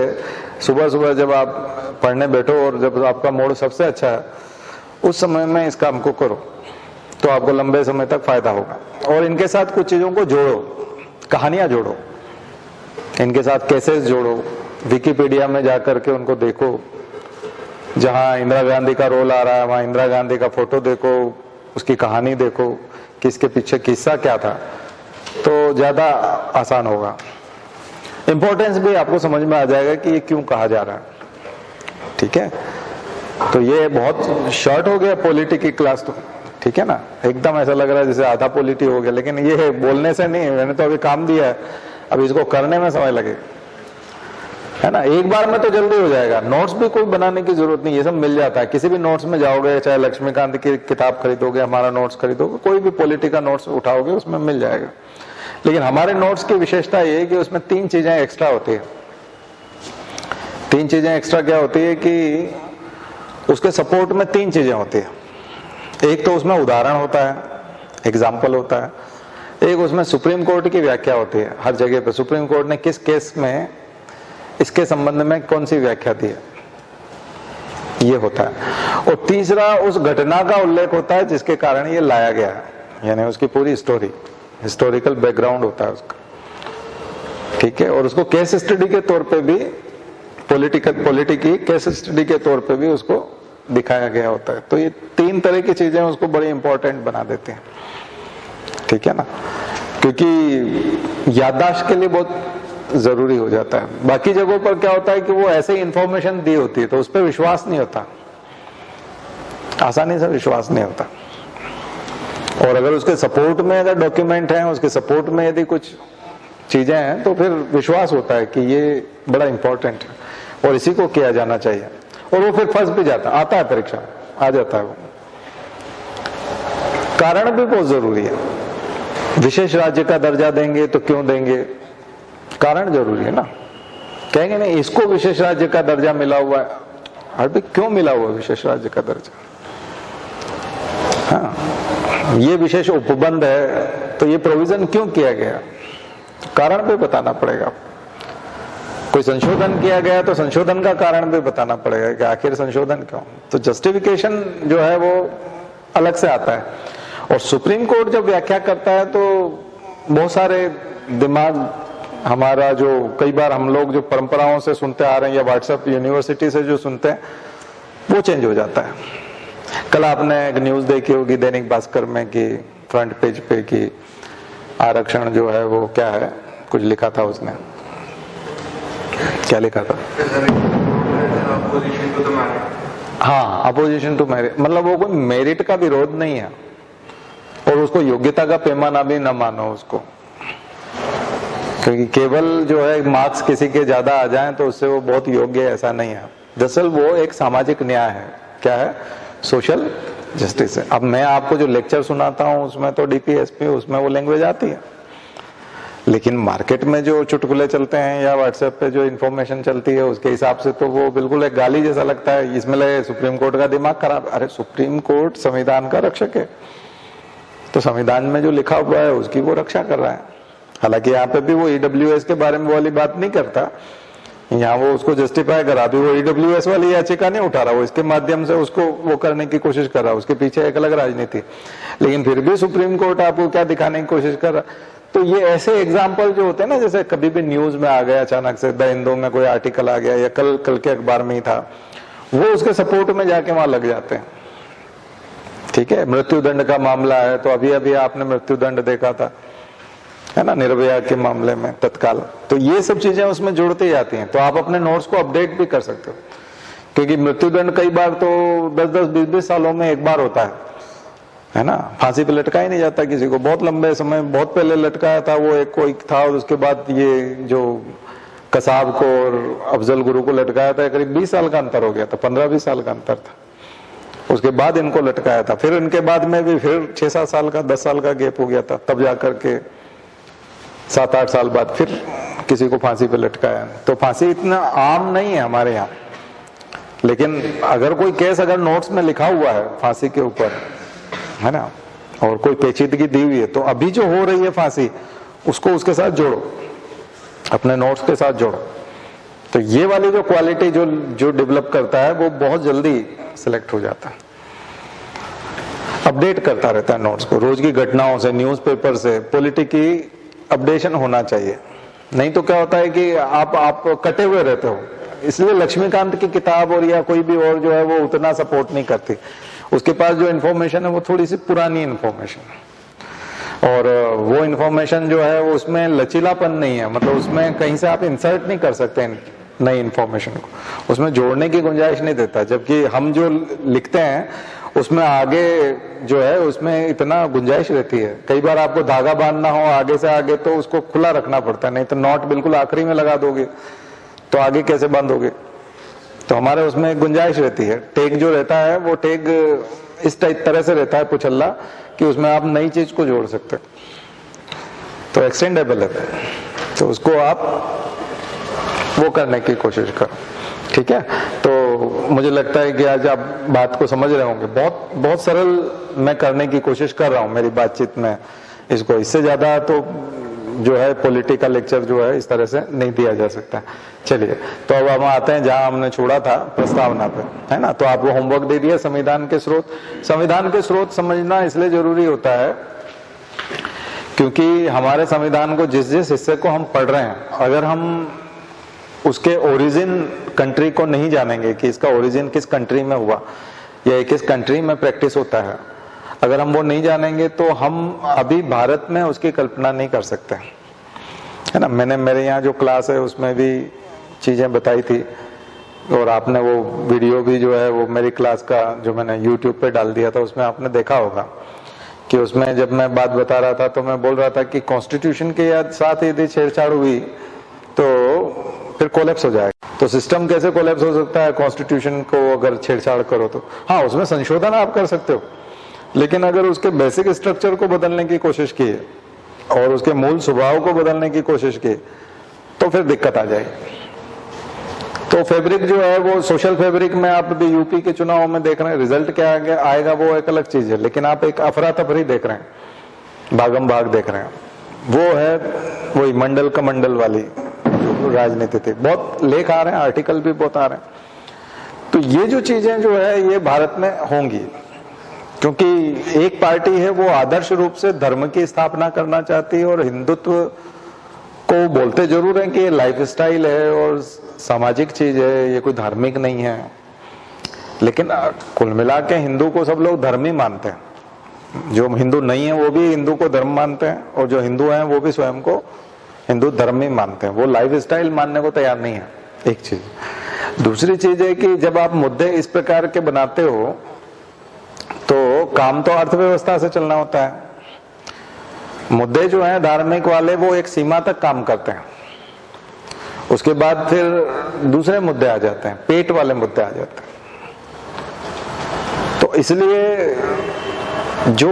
सुबह जब आप पढ़ने बैठो और जब आपका मूड सबसे अच्छा है, उस समय में इस काम को करो तो आपको लंबे समय तक फायदा होगा। और इनके साथ कुछ चीजों को जोड़ो, कहानियां जोड़ो, इनके साथ केसेस जोड़ो, विकिपीडिया में जाकर के उनको देखो, जहां इंदिरा गांधी का रोल आ रहा है वहां इंदिरा गांधी का फोटो देखो, उसकी कहानी देखो कि इसके पीछे किस्सा क्या था, तो ज्यादा आसान होगा। इंपॉर्टेंस भी आपको समझ में आ जाएगा कि ये क्यों कहा जा रहा है, ठीक है। तो ये बहुत शॉर्ट हो गया पॉलिटी की क्लास, तो ठीक है ना, एकदम ऐसा लग रहा है जैसे आधा पॉलिटी हो गया, लेकिन ये बोलने से नहीं, मैंने तो अभी काम दिया है, अब इसको करने में समय लगेगा, है ना। एक बार में तो जल्दी हो जाएगा, नोट्स भी कोई बनाने की जरूरत नहीं, ये सब मिल जाता है। किसी भी नोट्स में जाओगे, चाहे लक्ष्मीकांत की किताब खरीदोगे, हमारा नोट्स खरीदोगे, कोई भी पॉलिटी का नोट्स उठाओगे उसमें मिल जाएगा। लेकिन हमारे नोट्स की विशेषता ये है कि उसमें 3 चीजें एक्स्ट्रा होती है। 3 चीजें एक्स्ट्रा क्या होती है कि उसके सपोर्ट में 3 चीजें होती है। एक तो उसमें उदाहरण होता है, एग्जाम्पल होता है, एक उसमें सुप्रीम कोर्ट की व्याख्या होती है, हर जगह पे सुप्रीम कोर्ट ने किस केस में इसके संबंध में कौन सी व्याख्या दी है, ये होता है। और तीसरा उस घटना का उल्लेख होता है जिसके कारण ये लाया गया है, यानी उसकी पूरी स्टोरी, हिस्टोरिकल बैकग्राउंड होता है उसका, ठीक है। और उसको केस स्टडी के तौर पे भी, पॉलिटी की केस स्टडी के तौर पे भी उसको दिखाया गया होता है। तो ये 3 तरह की चीजें उसको बड़ी इंपॉर्टेंट बना देते हैं, ठीक है ना, क्योंकि याददाश्त के लिए बहुत जरूरी हो जाता है। बाकी जगहों पर क्या होता है कि वो ऐसे इंफॉर्मेशन दी होती है तो उस पर विश्वास नहीं होता, आसानी से विश्वास नहीं होता। और अगर उसके सपोर्ट में अगर डॉक्यूमेंट है, उसके सपोर्ट में यदि कुछ चीजें हैं तो फिर विश्वास होता है कि ये बड़ा इंपॉर्टेंट है और इसी को किया जाना चाहिए, और वो फिर फंस भी जाता, आता है परीक्षा आ जाता है वो। कारण भी बहुत जरूरी है। विशेष राज्य का दर्जा देंगे तो क्यों देंगे, कारण जरूरी है ना। कहेंगे नहीं इसको विशेष राज्य का दर्जा मिला हुआ है, अरे क्यों मिला हुआ है विशेष राज्य का दर्जा, हाँ ये विशेष उपबंध है तो ये प्रोविजन क्यों किया गया, कारण भी बताना पड़ेगा। कोई संशोधन किया गया तो संशोधन का कारण भी बताना पड़ेगा कि आखिर संशोधन क्यों। तो जस्टिफिकेशन जो है वो अलग से आता है, और सुप्रीम कोर्ट जब व्याख्या करता है तो बहुत सारे दिमाग हमारा, जो कई बार हम लोग जो परंपराओं से सुनते आ रहे हैं या व्हाट्सएप यूनिवर्सिटी से जो सुनते हैं, वो चेंज हो जाता है। कल आपने एक न्यूज देखी होगी दैनिक भास्कर में कि फ्रंट पेज पे कि आरक्षण जो है वो क्या है, कुछ लिखा था उसने, क्या लिखा था, हाँ अपोजिशन टू मेरिट, मतलब वो कोई मेरिट का विरोध नहीं है और उसको योग्यता का पैमाना भी न मानो उसको, क्योंकि केवल जो है मार्क्स किसी के ज्यादा आ जाएं तो उससे वो बहुत योग्य है, ऐसा नहीं है। दरअसल वो एक सामाजिक न्याय है, क्या है, सोशल जस्टिस है। अब मैं आपको जो लेक्चर सुनाता हूँ उसमें तो डीपीएसपी, उसमें वो लैंग्वेज आती है, लेकिन मार्केट में जो चुटकुले चलते हैं या व्हाट्सएप पे जो इन्फॉर्मेशन चलती है उसके हिसाब से तो वो बिल्कुल एक गाली जैसा लगता है। इसमें लगे सुप्रीम कोर्ट का दिमाग खराब, अरे सुप्रीम कोर्ट संविधान का रक्षक है, तो संविधान में जो लिखा हुआ है उसकी वो रक्षा कर रहा है। हालांकि यहाँ पे भी वो ईडब्ल्यूएस के बारे में वो वाली बात नहीं करता, यहाँ वो उसको जस्टिफाई करा, भी वो ईडब्ल्यूएस वाली याचिका नहीं उठा रहा, वो इसके माध्यम से उसको वो करने की कोशिश कर रहा है, उसके पीछे एक अलग राजनीति। लेकिन फिर भी सुप्रीम कोर्ट आपको क्या दिखाने की कोशिश कर रहा है। तो ये ऐसे एग्जाम्पल जो होते हैं ना, जैसे कभी भी न्यूज में आ गया अचानक से, द हिंदू में कोई आर्टिकल आ गया या कल के अखबार में ही था, वो उसके सपोर्ट में जाके वहां लग जाते हैं। ठीक है, मृत्युदंड का मामला है तो अभी अभी आपने मृत्युदंड देखा था, है ना, निर्भया के मामले में तत्काल, तो ये सब चीजें उसमें जुड़ती जाती हैं। तो आप अपने नोट्स को अपडेट भी कर सकते हो, क्योंकि मृत्युदंड कई बार तो 10-10, 20-20 सालों में एक बार होता है ना। फांसी पे लटका ही नहीं जाता किसी को, बहुत लंबे समय, बहुत पहले लटकाया था वो एक कोई था, और उसके बाद ये जो कसाब को और अफजल गुरु को लटकाया था, करीब 20 साल का अंतर हो गया था, 15-20 साल का अंतर था, उसके बाद इनको लटकाया था। फिर इनके बाद में भी फिर 6-7 साल का, 10 साल का गैप हो गया था, तब जाकर के 7-8 साल बाद फिर किसी को फांसी पे लटकाया। तो फांसी इतना आम नहीं है हमारे यहाँ, लेकिन अगर कोई केस अगर नोट्स में लिखा हुआ है फांसी के ऊपर, है ना, और कोई पेचीदगी दी हुई है, तो अभी जो हो रही है फांसी उसको उसके साथ जोड़ो, अपने नोट्स के साथ जोड़ो। तो ये वाली जो क्वालिटी जो डेवलप करता है वो बहुत जल्दी सिलेक्ट हो जाता है, अपडेट करता रहता है नोट्स को, रोज की घटनाओं से, न्यूज़पेपर से, पॉलिटिक की अपडेशन होना चाहिए। नहीं तो क्या होता है कि आप कटे हुए रहते हो। इसलिए लक्ष्मीकांत की किताब और या कोई भी और जो है वो उतना सपोर्ट नहीं करती, उसके पास जो इन्फॉर्मेशन है वो थोड़ी सी पुरानी इन्फॉर्मेशन है, और वो इन्फॉर्मेशन जो है वो उसमें लचीलापन नहीं है, मतलब उसमें कहीं से आप इंसर्ट नहीं कर सकते नई इन्फॉर्मेशन को, उसमें जोड़ने की गुंजाइश नहीं देता। जबकि हम जो लिखते हैं उसमें आगे जो है उसमें इतना गुंजाइश रहती है। कई बार आपको धागा बांधना हो आगे से आगे तो उसको खुला रखना पड़ता है, नहीं तो नॉट बिल्कुल आखिरी में लगा दोगे तो आगे कैसे बांधोगे। तो हमारे उसमें गुंजाइश रहती है। टेग जो रहता है वो टेग इस तरह से रहता है पुछल्ला कि उसमें आप नई चीज को जोड़ सकते हो, तो एक्सटेंडेबल है, तो उसको आप वो करने की कोशिश करो। ठीक है, तो मुझे लगता है कि आज आप बात को समझ रहे होंगे। बहुत सरल मैं करने की कोशिश कर रहा हूँ मेरी बातचीत में इसको, इससे ज्यादा तो जो है पॉलिटिकल लेक्चर जो है इस तरह से नहीं दिया जा सकता। चलिए, तो अब हम आते हैं जहां हमने छोड़ा था, प्रस्तावना पे, है ना। तो आपको होमवर्क दे दिया संविधान के स्रोत। संविधान के स्रोत समझना इसलिए जरूरी होता है क्योंकि हमारे संविधान को जिस हिस्से को हम पढ़ रहे हैं, अगर हम उसके ओरिजिन कंट्री को नहीं जानेंगे कि इसका ओरिजिन किस कंट्री में हुआ या किस कंट्री में प्रैक्टिस होता है, अगर हम वो नहीं जानेंगे तो हम अभी भारत में उसकी कल्पना नहीं कर सकते, है ना। मैंने मेरे यहाँ जो क्लास है उसमें भी चीजें बताई थी, और आपने वो वीडियो भी जो है वो मेरी क्लास का जो मैंने YouTube पे डाल दिया था उसमें आपने देखा होगा कि उसमें जब मैं बात बता रहा था तो मैं बोल रहा था कि कॉन्स्टिट्यूशन के साथ यदि छेड़छाड़ हुई तो फिर कोलैप्स हो जाएगा। तो सिस्टम कैसे कोलैप्स हो सकता है? कॉन्स्टिट्यूशन को अगर छेड़छाड़ करो तो हाँ, उसमें संशोधन आप कर सकते हो, लेकिन अगर उसके बेसिक स्ट्रक्चर को बदलने की कोशिश की और उसके मूल स्वभाव को बदलने की कोशिश की तो फिर दिक्कत आ जाएगी। तो फैब्रिक जो है वो सोशल फैब्रिक में आप अभी यूपी के चुनाव में देख रहे हैं, रिजल्ट क्या आएगा वो एक अलग चीज है, लेकिन आप एक अफरा तफरी देख रहे हैं, भागम भाग देख रहे हैं, वो है वही मंडल का मंडल वाली राजनीति थी। बहुत लेख आ रहे हैं, आर्टिकल भी बहुत आ रहे हैं। तो ये जो चीजें जो है ये भारत में होंगी, क्योंकि एक पार्टी है वो आदर्श रूप से धर्म की स्थापना करना चाहती है और हिंदुत्व को बोलते जरूर है कि ये लाइफ स्टाइल है और सामाजिक चीज है, ये कोई धार्मिक नहीं है, लेकिन कुल मिला के हिंदू को सब लोग धर्मी मानते हैं। जो हिंदू नहीं है वो भी हिंदू को धर्म मानते हैं और जो हिंदू हैं वो भी स्वयं को हिंदू धर्मी मानते हैं, वो लाइफ स्टाइल मानने को तैयार नहीं है। एक चीज। दूसरी चीज है कि जब आप मुद्दे इस प्रकार के बनाते हो तो काम तो अर्थव्यवस्था से चलना होता है। मुद्दे जो हैं धार्मिक वाले वो एक सीमा तक काम करते हैं, उसके बाद फिर दूसरे मुद्दे आ जाते हैं, पेट वाले मुद्दे आ जाते हैं। तो इसलिए जो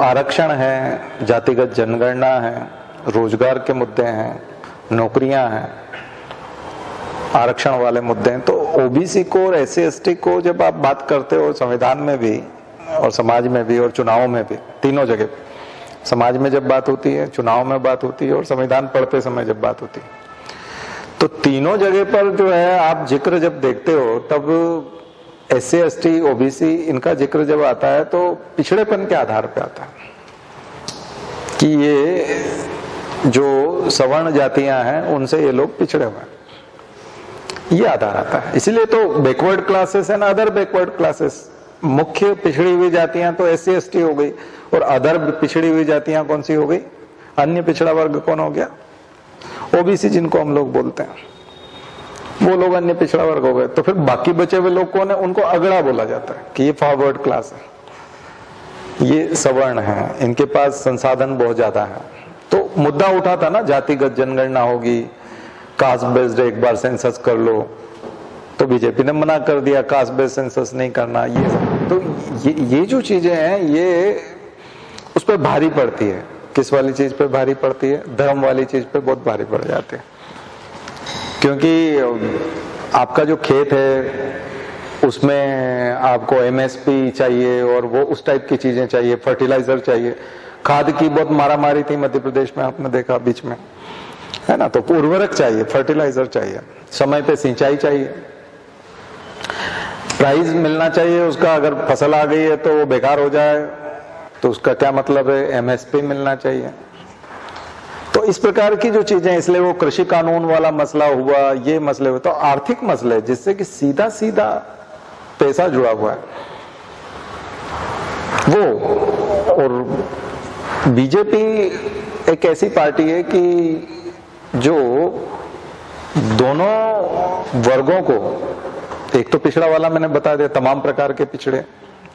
आरक्षण है, जातिगत जनगणना है, रोजगार के मुद्दे हैं, नौकरियां हैं, आरक्षण वाले मुद्दे हैं, तो ओबीसी को और एससी एसटी को जब आप बात करते हो संविधान में भी और समाज में भी और चुनाव में भी, तीनों जगह, समाज में जब बात होती है, चुनाव में बात होती है और संविधान पढ़ते समय जब बात होती है, तो तीनों जगह पर जो है आप जिक्र जब देखते हो तब एससी एसटी ओबीसी इनका जिक्र जब आता है तो पिछड़ेपन के आधार पे आता है कि ये जो सवर्ण जातियां हैं उनसे ये लोग पिछड़े हुए हैं, ये आधार आता है। इसीलिए तो backward classes and other backward classes, मुख्य पिछड़ी हुई जातियां तो एससी एसटी हो गई और अदर पिछड़ी हुई जातियां कौन सी हो गई? अन्य पिछड़ा वर्ग कौन हो गया? ओबीसी, जिनको हम लोग बोलते हैं, वो लोग अन्य पिछड़ा वर्ग हो गए। तो फिर बाकी बचे हुए लोग कौन है? उनको अगड़ा बोला जाता है कि ये फॉरवर्ड क्लास है, ये सवर्ण है, इनके पास संसाधन बहुत ज्यादा है। तो मुद्दा उठा था ना, जातिगत जनगणना होगी, कास्ट बेस्ड एक बार सेंसस कर लो, तो बीजेपी ने मना कर दिया, कास्ट बेस्ड सेंसस नहीं करना। ये तो ये जो चीजें हैं ये उस पर भारी पड़ती है। किस वाली चीज पे भारी पड़ती है? धर्म वाली चीज पे बहुत भारी पड़ जाती है, क्योंकि आपका जो खेत है उसमें आपको एमएसपी चाहिए और वो उस टाइप की चीजें चाहिए, फर्टिलाइजर चाहिए, खाद की बहुत मारामारी थी मध्य प्रदेश में, आपने देखा बीच में, है ना। तो उर्वरक चाहिए, फर्टिलाइजर चाहिए, समय पे सिंचाई चाहिए, प्राइस मिलना चाहिए उसका। अगर फसल आ गई है तो वो बेकार हो जाए तो उसका क्या मतलब है? एमएसपी मिलना चाहिए। तो इस प्रकार की जो चीजें, इसलिए वो कृषि कानून वाला मसला हुआ, ये मसले हुए, तो आर्थिक मसले जिससे कि सीधा सीधा पैसा जुड़ा हुआ है वो। और बीजेपी एक ऐसी पार्टी है कि जो दोनों वर्गों को, एक तो पिछड़ा वाला मैंने बता दिया, तमाम प्रकार के पिछड़े,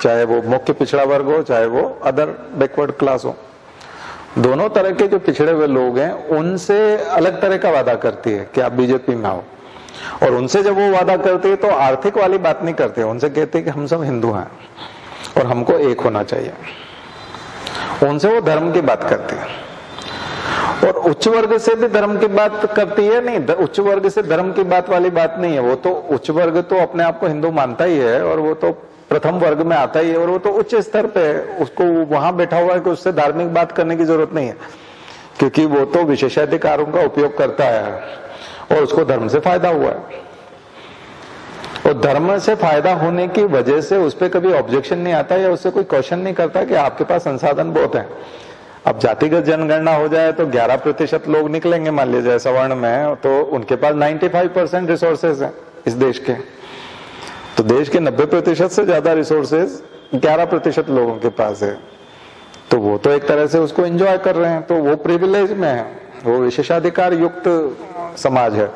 चाहे वो मुख्य पिछड़ा वर्ग हो चाहे वो अदर बैकवर्ड क्लास हो, दोनों तरह के जो पिछड़े हुए लोग हैं उनसे अलग तरह का वादा करती है कि आप बीजेपी में आओ। और उनसे जब वो वादा करती है तो आर्थिक वाली बात नहीं करते, उनसे कहते हैं कि हम सब हिंदू हैं और हमको एक होना चाहिए। उनसे वो धर्म की बात करती है। और उच्च वर्ग से भी धर्म की बात करती है, नहीं, उच्च वर्ग से धर्म की बात वाली बात नहीं है। वो तो उच्च वर्ग तो अपने आप को हिंदू मानता ही है और वो तो प्रथम वर्ग में आता ही है और वो तो उच्च स्तर पे है, उसको वहां बैठा हुआ है कि उससे धार्मिक बात करने की जरूरत नहीं है, क्योंकि वो तो विशेषाधिकारों का उपयोग करता है और उसको धर्म से फायदा हुआ है। और धर्म से फायदा होने की वजह से उस पर कभी ऑब्जेक्शन नहीं आता या उससे कोई क्वेश्चन नहीं करता कि आपके पास संसाधन बहुत है। अब जातिगत जनगणना हो जाए तो 11% लोग निकलेंगे, मान लीजिए सवर्ण में, तो उनके पास 95% रिसोर्सेज हैं इस देश के। तो देश के 90% से ज्यादा रिसोर्सेज 11% लोगों के पास है। तो वो तो एक तरह से उसको एंजॉय कर रहे हैं, तो वो प्रिविलेज में है, वो विशेषाधिकार युक्त समाज है।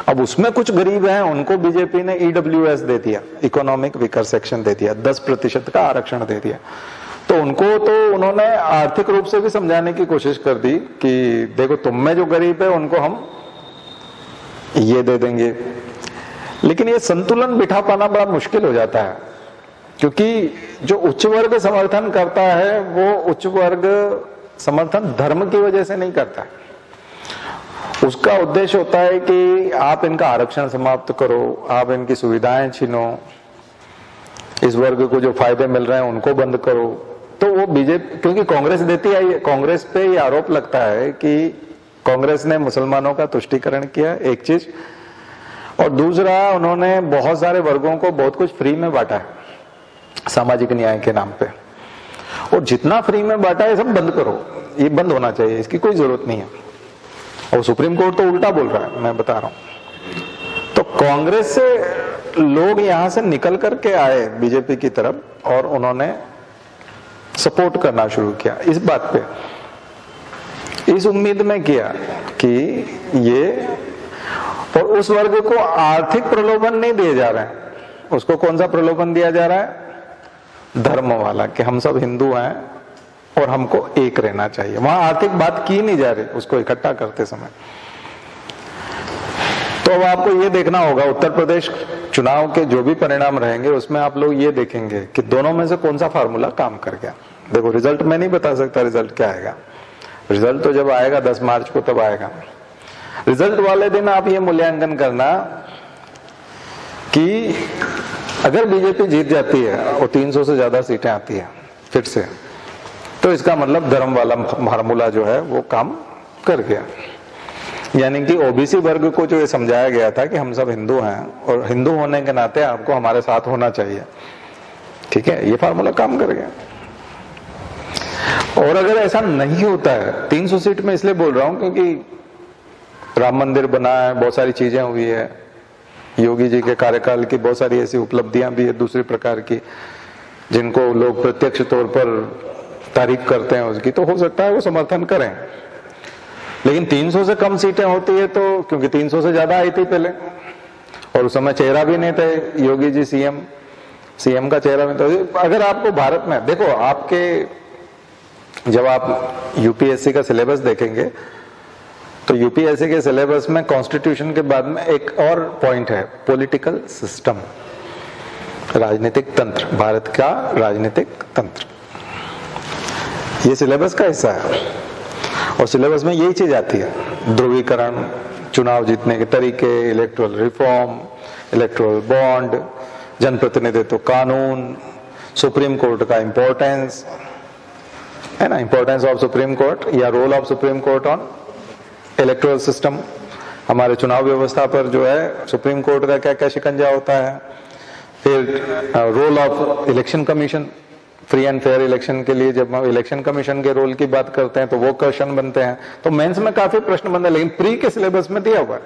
अब उसमें कुछ गरीब हैं, उनको बीजेपी ने EWS दे दिया, इकोनॉमिक वीकर सेक्शन दे दिया, 10% का आरक्षण दे दिया। तो उनको तो उन्होंने आर्थिक रूप से भी समझाने की कोशिश कर दी कि देखो तुम में जो गरीब है उनको हम ये दे देंगे, लेकिन ये संतुलन बिठा पाना बड़ा मुश्किल हो जाता है, क्योंकि जो उच्च वर्ग समर्थन करता है वो उच्च वर्ग समर्थन धर्म की वजह से नहीं करता है। उसका उद्देश्य होता है कि आप इनका आरक्षण समाप्त करो, आप इनकी सुविधाएं छीनो, इस वर्ग को जो फायदे मिल रहे हैं उनको बंद करो। तो वो बीजेपी, क्योंकि कांग्रेस देती है, कांग्रेस पे ये आरोप लगता है कि कांग्रेस ने मुसलमानों का तुष्टीकरण किया, एक चीज, और दूसरा उन्होंने बहुत सारे वर्गों को बहुत कुछ फ्री में बांटा है सामाजिक न्याय के नाम पे, और जितना फ्री में बांटा है सब बंद करो, ये बंद होना चाहिए, इसकी कोई जरूरत नहीं है। और सुप्रीम कोर्ट तो उल्टा बोल रहा है, मैं बता रहा हूं। तो कांग्रेस से लोग यहां से निकल करके आए बीजेपी की तरफ और उन्होंने सपोर्ट करना शुरू किया इस बात पे, इस उम्मीद में किया कि ये, और उस वर्ग को आर्थिक प्रलोभन नहीं दिए जा रहे हैं। उसको कौन सा प्रलोभन दिया जा रहा है? धर्म वाला, कि हम सब हिंदू हैं और हमको एक रहना चाहिए। वहां आर्थिक बात की नहीं जा रही उसको इकट्ठा करते समय। तो अब आपको ये देखना होगा, उत्तर प्रदेश चुनाव के जो भी परिणाम रहेंगे उसमें आप लोग ये देखेंगे कि दोनों में से कौन सा फार्मूला काम कर गया। देखो, रिजल्ट मैं नहीं बता सकता रिजल्ट क्या आएगा, रिजल्ट तो जब आएगा 10 मार्च को तब आएगा। रिजल्ट वाले दिन आप ये मूल्यांकन करना कि अगर बीजेपी जीत जाती है और 300 से ज्यादा सीटें आती है फिर से, तो इसका मतलब धर्म वाला फार्मूला जो है वो काम कर गया। यानी कि ओबीसी वर्ग को जो ये समझाया गया था कि हम सब हिंदू हैं और हिंदू होने के नाते आपको हमारे साथ होना चाहिए, ठीक है, ये फार्मूला काम कर गया। और अगर ऐसा नहीं होता है, 300 सीट में इसलिए बोल रहा हूं क्योंकि राम मंदिर बना है, बहुत सारी चीजें हुई है, योगी जी के कार्यकाल की बहुत सारी ऐसी उपलब्धियां भी है दूसरी प्रकार की, जिनको लोग प्रत्यक्ष तौर पर तारीफ करते हैं उसकी, तो हो सकता है वो समर्थन करें। लेकिन 300 से कम सीटें होती है तो, क्योंकि 300 से ज्यादा आई थी पहले और उस समय चेहरा भी नहीं थे योगी जी, सीएम का चेहरा भी। तो अगर आपको भारत में देखो, आपके जब आप यूपीएससी का सिलेबस देखेंगे तो यूपीएससी के सिलेबस में कॉन्स्टिट्यूशन के बाद में एक और पॉइंट है, पॉलिटिकल सिस्टम, राजनीतिक तंत्र, भारत का राजनीतिक तंत्र, ये सिलेबस का हिस्सा है। और सिलेबस में यही चीज आती है, ध्रुवीकरण, चुनाव जीतने के तरीके, इलेक्टोरल रिफॉर्म, इलेक्टोरल बॉन्ड, जनप्रतिनिधित्व कानून, सुप्रीम कोर्ट का इंपॉर्टेंस है ना, इंपॉर्टेंस ऑफ सुप्रीम कोर्ट या role of Supreme Court on electoral system, हमारे चुनाव व्यवस्था पर जो है सुप्रीम कोर्ट का क्या क्या शिकंजा होता है। फिर role of Election Commission, free and fair election के लिए जब हम इलेक्शन कमीशन के रोल की बात करते हैं तो वो क्वेश्चन बनते हैं। तो मेंस में काफी प्रश्न बनते हैं, लेकिन प्री के सिलेबस में दिया हुआ है।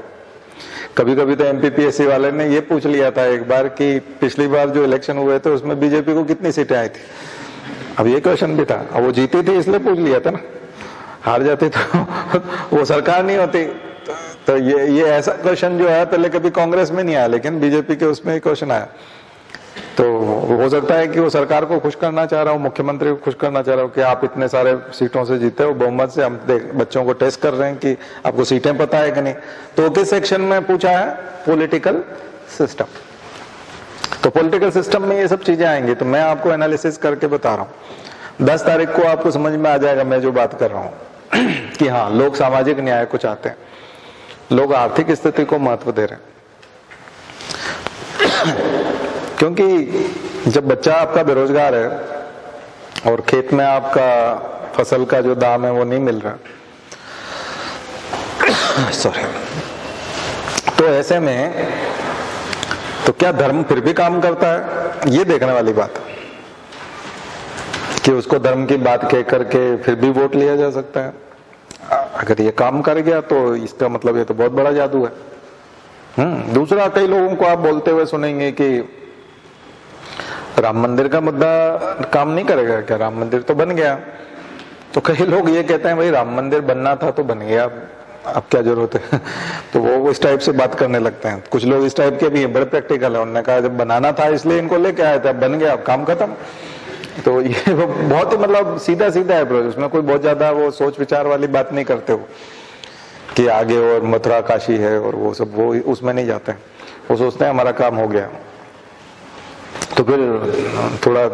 कभी कभी तो एमपीपीएससी वाले ने ये पूछ लिया था एक बार कि पिछली बार जो इलेक्शन हुए थे उसमें बीजेपी को कितनी सीटें आई थी, अब ये क्वेश्चन भी था। अब वो जीती थी इसलिए पूछ लिया था ना, हार जाती तो वो सरकार नहीं होती। तो ये ऐसा क्वेश्चन जो है पहले कभी कांग्रेस में नहीं आया, लेकिन बीजेपी के उसमें क्वेश्चन आया। तो हो सकता है कि वो सरकार को खुश करना चाह रहा हो, मुख्यमंत्री को खुश करना चाह रहा हो कि आप इतने सारे सीटों से जीते हो बहुमत से, हम बच्चों को टेस्ट कर रहे हैं कि आपको सीटें पता है कि नहीं। तो किस सेक्शन में पूछा है? Political system. तो पॉलिटिकल सिस्टम में ये सब चीजें आएंगी, तो मैं आपको एनालिसिस करके बता रहा हूं। 10 तारीख को आपको समझ में आ जाएगा मैं जो बात कर रहा हूं कि हाँ, लोग सामाजिक न्याय को चाहते हैं, लोग आर्थिक स्थिति को महत्व दे रहे हैं। क्योंकि जब बच्चा आपका बेरोजगार है और खेत में आपका फसल का जो दाम है वो नहीं मिल रहा, सॉरी, तो ऐसे में तो क्या धर्म फिर भी काम करता है? ये देखने वाली बात कि उसको धर्म की बात कह करके फिर भी वोट लिया जा सकता है। अगर ये काम कर गया तो इसका मतलब ये तो बहुत बड़ा जादू है। दूसरा, कई लोगों को आप बोलते हुए सुनेंगे कि राम मंदिर का मुद्दा काम नहीं करेगा क्या, राम मंदिर तो बन गया। तो कई लोग ये कहते हैं भाई राम मंदिर बनना था तो बन गया, अब क्या जरूरत है तो वो इस टाइप से बात करने लगते हैं। कुछ लोग इस टाइप के भी हैं, बड़े प्रैक्टिकल है, उन्होंने कहा जब बनाना था इसलिए इनको लेके आए थे, अब बन गया, अब काम खत्म। तो ये बहुत ही मतलब सीधा सीधा है प्रोसेस, उसमें कोई बहुत ज्यादा वो सोच विचार वाली बात नहीं करते हो कि आगे और मथुरा काशी है और वो सब, वो उसमें नहीं जाते हैं। वो सोचते हैं हमारा काम हो गया, तो फिर थोड़ा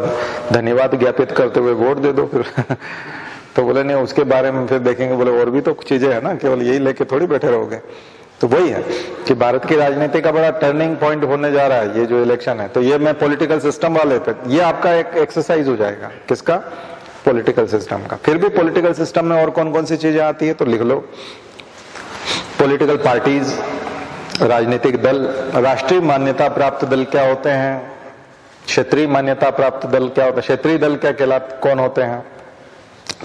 धन्यवाद ज्ञापित करते हुए वोट दे दो फिर तो बोले नहीं उसके बारे में फिर देखेंगे, बोले और भी तो कुछ चीजें है ना, केवल यही लेके थोड़ी बैठे रहोगे। तो वही है कि भारत की राजनीति का बड़ा टर्निंग पॉइंट होने जा रहा है ये जो इलेक्शन है। तो ये मैं पॉलिटिकल सिस्टम वाले पे, ये आपका एक एक्सरसाइज हो जाएगा, किसका, पॉलिटिकल सिस्टम का। फिर भी पॉलिटिकल सिस्टम में और कौन कौन सी चीजें आती है तो लिख लो। पॉलिटिकल पार्टीज, राजनीतिक दल, राष्ट्रीय मान्यता प्राप्त दल क्या होते हैं, क्षेत्रीय मान्यता प्राप्त दल क्या होता है, क्षेत्रीय दल क्या कहलाते, कौन होते हैं,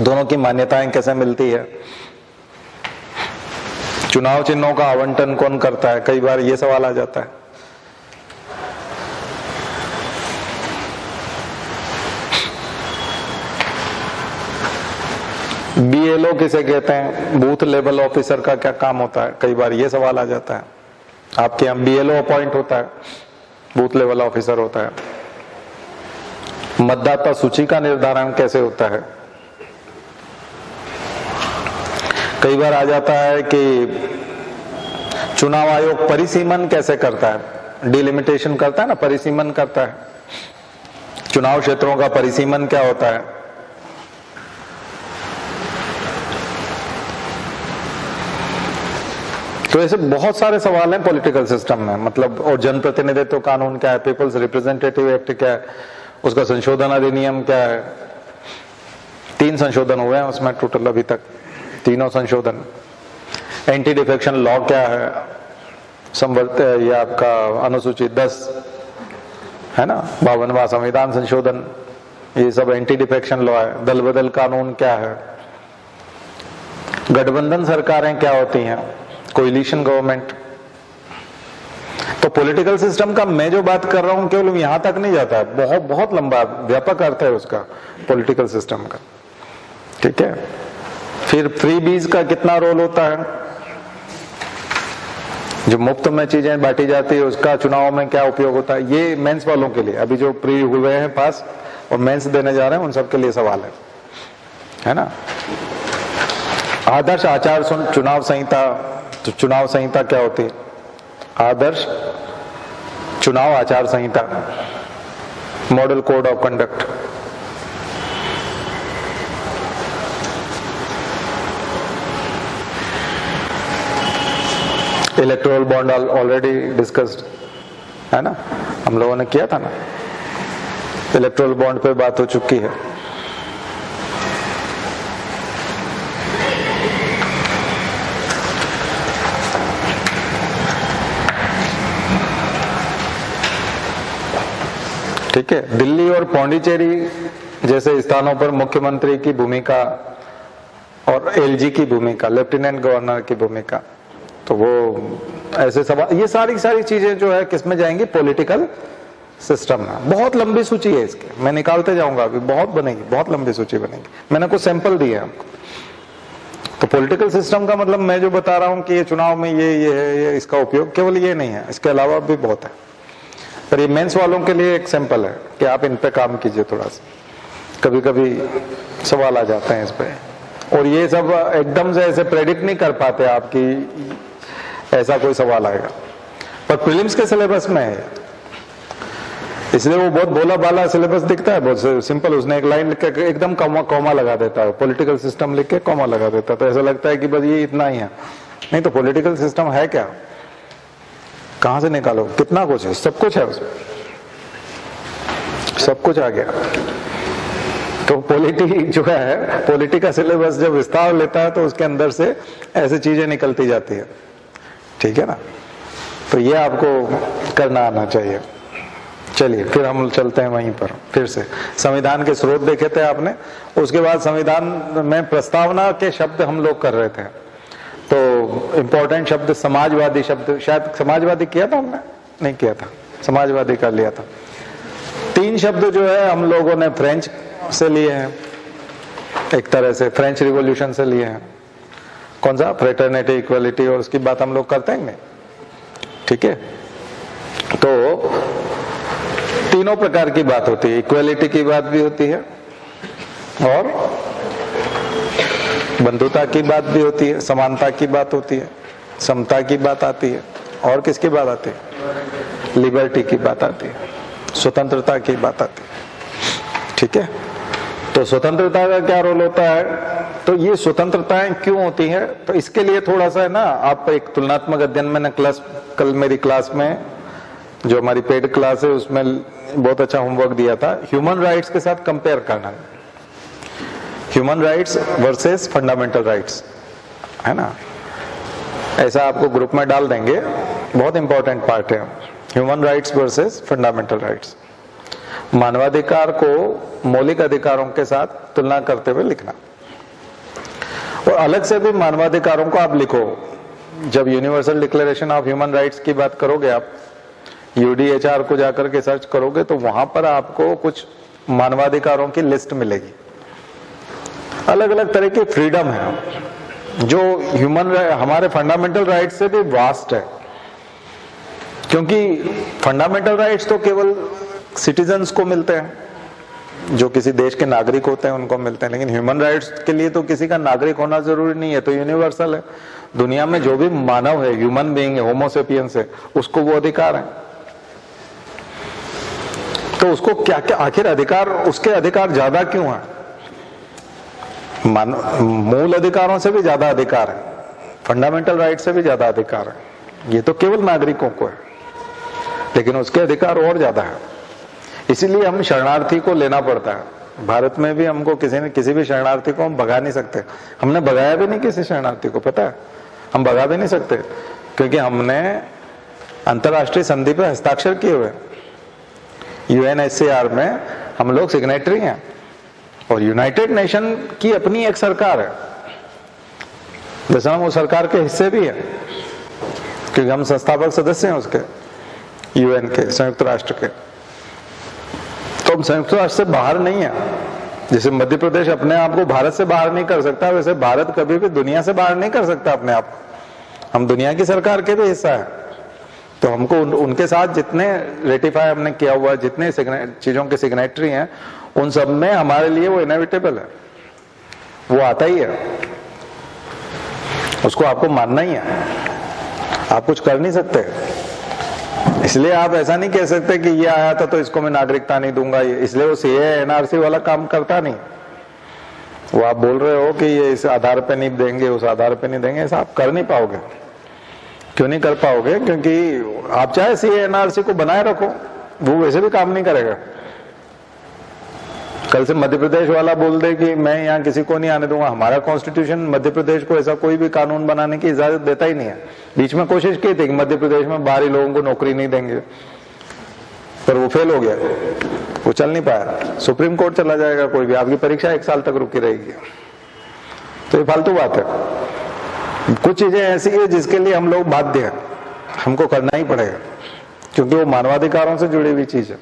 दोनों की मान्यताएं कैसे मिलती है, चुनाव चिन्हों का आवंटन कौन करता है, कई बार ये सवाल आ जाता है। बीएलओ किसे कहते हैं, बूथ लेवल ऑफिसर का क्या काम होता है, कई बार ये सवाल आ जाता है। आपके यहाँ बीएलओ अपॉइंट होता है, बूथ लेवल ऑफिसर होता है। मतदाता सूची का निर्धारण कैसे होता है, कई बार आ जाता है कि चुनाव आयोग परिसीमन कैसे करता है, डिलिमिटेशन करता है ना, परिसीमन करता है, चुनाव क्षेत्रों का परिसीमन क्या होता है। तो ऐसे बहुत सारे सवाल हैं पॉलिटिकल सिस्टम में, मतलब। और जनप्रतिनिधित्व कानून क्या है, पीपल्स रिप्रेजेंटेटिव एक्ट क्या है, उसका संशोधन अधिनियम क्या है। 3 संशोधन हुए हैं उसमें टोटल अभी तक, तीनों संशोधन। एंटी डिफेक्शन लॉ क्या है, ये आपका अनुसूचित 10 है ना, 52वां संविधान संशोधन, ये सब एंटी डिफेक्शन लॉ है। दल बदल कानून क्या है, गठबंधन सरकारें क्या होती हैं, कोलिशन गवर्नमेंट। तो पॉलिटिकल सिस्टम का मैं जो बात कर रहा हूं केवल यहां तक नहीं जाता है, बहुत बहुत लंबा व्यापक अर्थ है उसका पॉलिटिकल सिस्टम का, ठीक है। फिर फ्री बीज का कितना रोल होता है, जो मुफ्त में चीजें बांटी जाती है उसका चुनाव में क्या उपयोग होता है। ये मेंस वालों के लिए, अभी जो प्री हुए हैं पास और मेंस देने जा रहे हैं उन सब के लिए सवाल है ना। आदर्श आचार चुनाव संहिता, तो चुनाव संहिता क्या होती है, आदर्श चुनाव आचार संहिता, model code of conduct. Electoral bond already discussed है ना, हम लोगों ने किया था ना, इलेक्टोरल बॉन्ड पे बात हो चुकी है। ठीक है। दिल्ली और पौंडीचेरी जैसे स्थानों पर मुख्यमंत्री की भूमिका और एलजी की भूमिका, लेफ्टिनेंट गवर्नर की भूमिका, तो वो ऐसे सवाल, ये सारी चीजें जो है किसमें जाएंगी, पॉलिटिकल सिस्टम में। बहुत लंबी सूची है इसकी, मैं निकालते जाऊंगा, अभी बहुत बनेगी, बहुत लंबी सूची बनेगी। मैंने कुछ सैंपल दिए आपको। तो पॉलिटिकल सिस्टम का मतलब मैं जो बता रहा हूं कि ये चुनाव में ये है, ये इसका उपयोग केवल ये नहीं है, इसके अलावा भी बहुत है। पर ये मेंस वालों के लिए एक सैंपल है कि आप इन पे काम कीजिए थोड़ा सा, कभी कभी सवाल आ जाते हैं इस पे। और ये सब एकदम से ऐसे प्रेडिक्ट नहीं कर पाते आपकी ऐसा कोई सवाल आएगा, पर प्रीलिम्स के सिलेबस में है, इसलिए वो बहुत भोला भाला सिलेबस दिखता है, बहुत सिंपल। उसने एक लाइन लिख के एकदम कॉमा लगा देता है, पॉलिटिकल सिस्टम लिख के कॉमा लगा देता है, तो ऐसा लगता है कि बस ये इतना ही है। नहीं तो पॉलिटिकल सिस्टम है क्या, कहां से निकालो, कितना कुछ है, सब कुछ है उसमें, सब कुछ आ गया। तो पॉलिटी जो है, पॉलिटी का सिलेबस जब विस्तार लेता है तो उसके अंदर से ऐसी चीजें निकलती जाती है, ठीक है ना। तो ये आपको करना आना चाहिए। चलिए फिर हम चलते हैं वहीं पर, फिर से संविधान के स्रोत देखे थे आपने, उसके बाद संविधान में प्रस्तावना के शब्द हम लोग कर रहे थे। तो इंपॉर्टेंट शब्द समाजवादी शब्द, शायद समाजवादी किया था हमने, नहीं किया था, समाजवादी कर लिया था। 3 शब्द जो है हम लोगों ने फ्रेंच से लिए हैं, एक तरह से फ्रेंच रिवॉल्यूशन से लिए हैं। कौन सा, फ्रेटर्निटी, इक्वलिटी, और उसकी बात हम लोग करते हैं, ठीक है। तो तीनों प्रकार की बात होती है, इक्वालिटी की बात भी होती है और बंधुता की बात भी होती है, समानता की बात होती है, समता की बात आती है, और किसकी बात आती है? लिबर्टी की बात आती है, स्वतंत्रता की बात आती है। ठीक है, तो स्वतंत्रता का क्या रोल होता है, तो ये स्वतंत्रताएं क्यों होती है, तो इसके लिए थोड़ा सा है ना, आप एक तुलनात्मक अध्ययन मैंने कल मेरी क्लास में, जो हमारी पेड क्लास है, उसमें बहुत अच्छा होमवर्क दिया था, ह्यूमन राइट्स के साथ कंपेयर करना, human rights versus fundamental rights, है ना। ऐसा आपको ग्रुप में डाल देंगे, बहुत इंपॉर्टेंट पार्ट है, human rights versus fundamental rights. मानवाधिकार को मौलिक अधिकारों के साथ तुलना करते हुए लिखना, और अलग से भी मानवाधिकारों को आप लिखो। जब universal declaration of human rights की बात करोगे, आप UDHR को जाकर के सर्च करोगे तो वहां पर आपको कुछ मानवाधिकारों की लिस्ट मिलेगी। अलग अलग तरह की फ्रीडम है जो हमारे फंडामेंटल राइट्स से भी वास्ट है, क्योंकि फंडामेंटल राइट्स तो केवल सिटीजन्स को मिलते हैं, जो किसी देश के नागरिक होते हैं उनको मिलते हैं, लेकिन ह्यूमन राइट्स के लिए तो किसी का नागरिक होना जरूरी नहीं है, तो यूनिवर्सल है। दुनिया में जो भी मानव है, ह्यूमन बीइंग है, होमोसेपियंस है, उसको वो अधिकार है। तो उसको क्या क्या आखिर अधिकार, उसके अधिकार ज्यादा क्यों है? मूल अधिकारों से भी ज्यादा अधिकार है, फंडामेंटल राइट से भी ज्यादा अधिकार है। ये तो केवल नागरिकों को है, लेकिन उसके अधिकार और ज्यादा है। इसीलिए हम शरणार्थी को लेना पड़ता है। भारत में भी हमको किसी भी शरणार्थी को हम भगा नहीं सकते। हमने भगाया भी नहीं किसी शरणार्थी को, पता है, हम भगा भी नहीं सकते, क्योंकि हमने अंतर्राष्ट्रीय संधि पे हस्ताक्षर किए हुए। UNHCR में हम लोग सिग्नेटरी हैं, और यूनाइटेड नेशन की अपनी एक सरकार है, जैसे हम वो सरकार के हिस्से भी है, क्योंकि हम संस्थापक सदस्य हैं उसके, UN के, संयुक्त राष्ट्र के। तो हम संयुक्त राष्ट्र से बाहर नहीं है। जैसे मध्य प्रदेश अपने आप को भारत से बाहर नहीं कर सकता, वैसे भारत कभी भी दुनिया से बाहर नहीं कर सकता अपने आप को। हम दुनिया की सरकार के भी हिस्सा है, तो हमको उनके साथ जितने रेटिफाई हमने किया हुआ, जितने चीजों के सिग्नेटरी हैं, उन सब में हमारे लिए वो इनएविटेबल है, वो आता ही है, उसको आपको मानना ही है, आप कुछ कर नहीं सकते। इसलिए आप ऐसा नहीं कह सकते कि ये आया था तो इसको मैं नागरिकता नहीं दूंगा, इसलिए वो CAA NRC वाला काम करता नहीं। वो आप बोल रहे हो कि ये इस आधार पे नहीं देंगे, उस आधार पे नहीं देंगे, ऐसा आप कर नहीं पाओगे। क्यों नहीं कर पाओगे? क्योंकि आप चाहे CAA NRC को बनाए रखो, वो वैसे भी काम नहीं करेगा। कल से मध्य प्रदेश वाला बोल दे कि मैं यहाँ किसी को नहीं आने दूंगा, हमारा कॉन्स्टिट्यूशन मध्य प्रदेश को ऐसा कोई भी कानून बनाने की इजाजत देता ही नहीं है। बीच में कोशिश की थी कि मध्य प्रदेश में बाहरी लोगों को नौकरी नहीं देंगे, पर वो फेल हो गया, वो चल नहीं पाया। सुप्रीम कोर्ट चला जाएगा कोई भी, आपकी परीक्षा 1 साल तक रुकी रहेगी। तो ये फालतू बात है। कुछ चीजें ऐसी है जिसके लिए हम लोग बाध्य हैं, हमको करना ही पड़ेगा, क्योंकि वो मानवाधिकारों से जुड़ी हुई चीज है।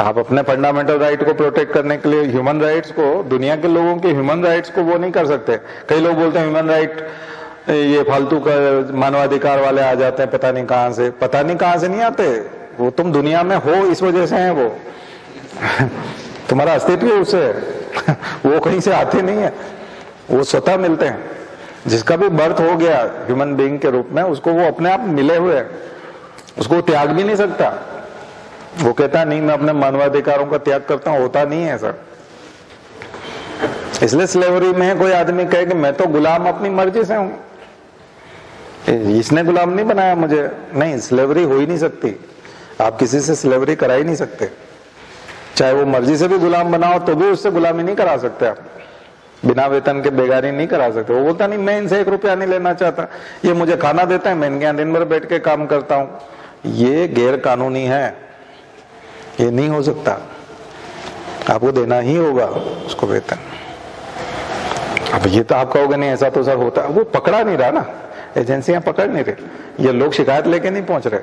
आप अपने फंडामेंटल राइट को प्रोटेक्ट करने के लिए ह्यूमन राइट्स को, दुनिया के लोगों के ह्यूमन राइट्स को वो नहीं कर सकते। कई लोग बोलते हैं ह्यूमन राइट ये फालतू का, मानवाधिकार वाले आ जाते हैं पता नहीं कहां से। पता नहीं कहां से नहीं आते, वो तुम दुनिया में हो इस वजह से हैं, वो तुम्हारा अस्तित्व ही उससे है। वो कहीं से आते नहीं है, वो स्वतः मिलते हैं। जिसका भी बर्थ हो गया ह्यूमन बीइंग के रूप में, उसको वो अपने आप मिले हुए हैं, उसको त्याग भी नहीं सकता। वो कहता नहीं मैं अपने मानवाधिकारों का त्याग करता हूं, होता नहीं है सर। इसलिए स्लेवरी में कोई आदमी कहे कि मैं तो गुलाम अपनी मर्जी से हूं, इसने गुलाम नहीं बनाया मुझे, नहीं, स्लेवरी हो ही नहीं सकती। आप किसी से स्लेवरी करा ही नहीं सकते, चाहे वो मर्जी से भी गुलाम बनाओ तो भी उससे गुलामी नहीं करा सकते आप, बिना वेतन के बेगारी नहीं करा सकते। वो बोलता नहीं मैं इनसे 1 रुपया नहीं लेना चाहता, ये मुझे खाना देता है, मैं इनके यहाँ दिन भर बैठ के काम करता हूं, ये गैर कानूनी है, ये नहीं हो सकता, आपको देना ही होगा उसको वेतन। अब ये तो आप कहोगे नहीं ऐसा तो सर होता, वो पकड़ा नहीं रहा ना, एजेंसियां पकड़ नहीं रही, ये लोग शिकायत लेके नहीं पहुंच रहे।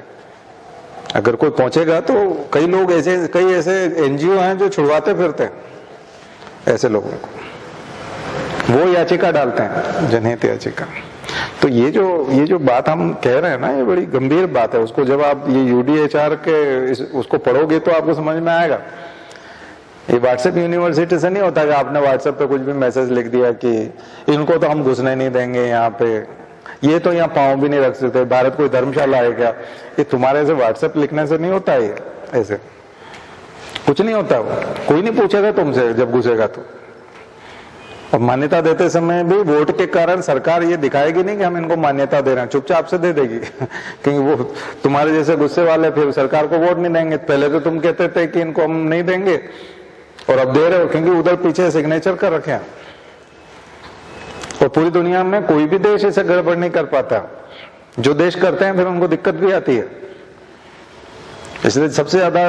अगर कोई पहुंचेगा तो कई लोग ऐसे, कई ऐसे NGO हैं जो छुड़वाते फिरते हैं ऐसे लोगों को, वो याचिका डालते हैं, जनहित याचिका। तो ये जो बात हम कह रहे हैं ना, ये बड़ी गंभीर बात है। उसको जब आप ये UDHR के उसको पढ़ोगे तो आपको समझ में आएगा। ये व्हाट्सएप यूनिवर्सिटी से नहीं होता कि आपने व्हाट्सएप पे कुछ भी मैसेज लिख दिया कि इनको तो हम घुसने नहीं देंगे यहाँ पे, ये तो यहाँ पाँव भी नहीं रख सकते, भारत कोई धर्मशाला है क्या। ये तुम्हारे से व्हाट्सएप लिखने से नहीं होता है, ऐसे कुछ नहीं होता। वो कोई नहीं पूछेगा तुमसे जब घुसेगा तो। और मान्यता देते समय भी वोट के कारण सरकार ये दिखाएगी नहीं कि हम इनको मान्यता दे रहे हैं, चुपचाप से दे देगी क्योंकि वो तुम्हारे जैसे गुस्से वाले फिर सरकार को वोट नहीं देंगे। पहले तो तुम कहते थे कि इनको हम नहीं देंगे और अब दे रहे हो, क्योंकि उधर पीछे सिग्नेचर कर रखे हैं। और पूरी दुनिया में कोई भी देश ऐसे गड़बड़ नहीं कर पाता। जो देश करते हैं फिर उनको दिक्कत भी आती है। इसलिए सबसे ज्यादा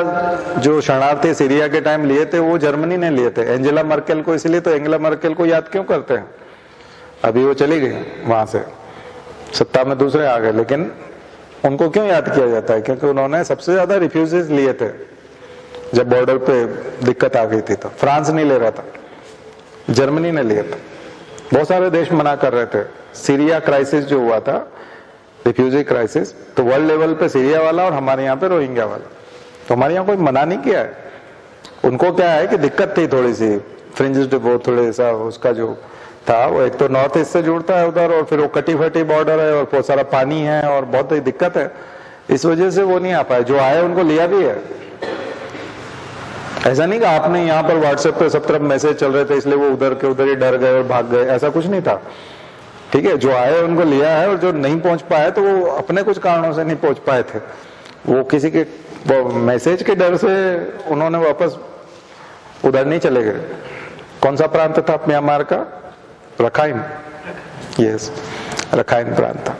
जो शरणार्थी सीरिया के टाइम लिए थे वो जर्मनी ने लिए थे, एंजेला मर्केल को। इसलिए तो एंजेला मर्केल को याद क्यों करते हैं? अभी वो चली गई वहां से, सत्ता में दूसरे आ गए, लेकिन उनको क्यों याद किया जाता है? क्योंकि उन्होंने सबसे ज्यादा रिफ्यूजीज लिए थे जब बॉर्डर पे दिक्कत आ गई थी। तो फ्रांस नहीं ले रहा था, जर्मनी ने लिया था। बहुत सारे देश मना कर रहे थे। सीरिया क्राइसिस जो हुआ था, रिफ्यूजी क्राइसिस, तो वर्ल्ड लेवल पे सीरिया वाला और हमारे यहाँ पे रोहिंग्या वाला, तो हमारे यहाँ कोई मना नहीं किया है। उनको क्या है कि दिक्कत थी थोड़ी सी, फ्रिंजेस वो थोड़े सा उसका जो था, वो एक तो नॉर्थ ईस्ट से जुड़ता है उधर, और फिर वो कटी फटी बॉर्डर है और बहुत सारा पानी है और बहुत ही दिक्कत है। इस वजह से वो नहीं आ पाए। जो आए उनको लिया भी है। ऐसा नहीं कि आपने यहाँ पर व्हाट्सएप पे सब तरफ मैसेज चल रहे थे इसलिए वो उधर के उधर ही डर गए और भाग गए, ऐसा कुछ नहीं था। ठीक है, जो आए उनको लिया है, और जो नहीं पहुंच पाए तो वो अपने कुछ कारणों से नहीं पहुंच पाए थे, वो किसी के मैसेज के डर से उन्होंने वापस उधर नहीं चले गए। कौन सा प्रांत था म्यांमार का? रखाइन। यस, रखाइन प्रांत था।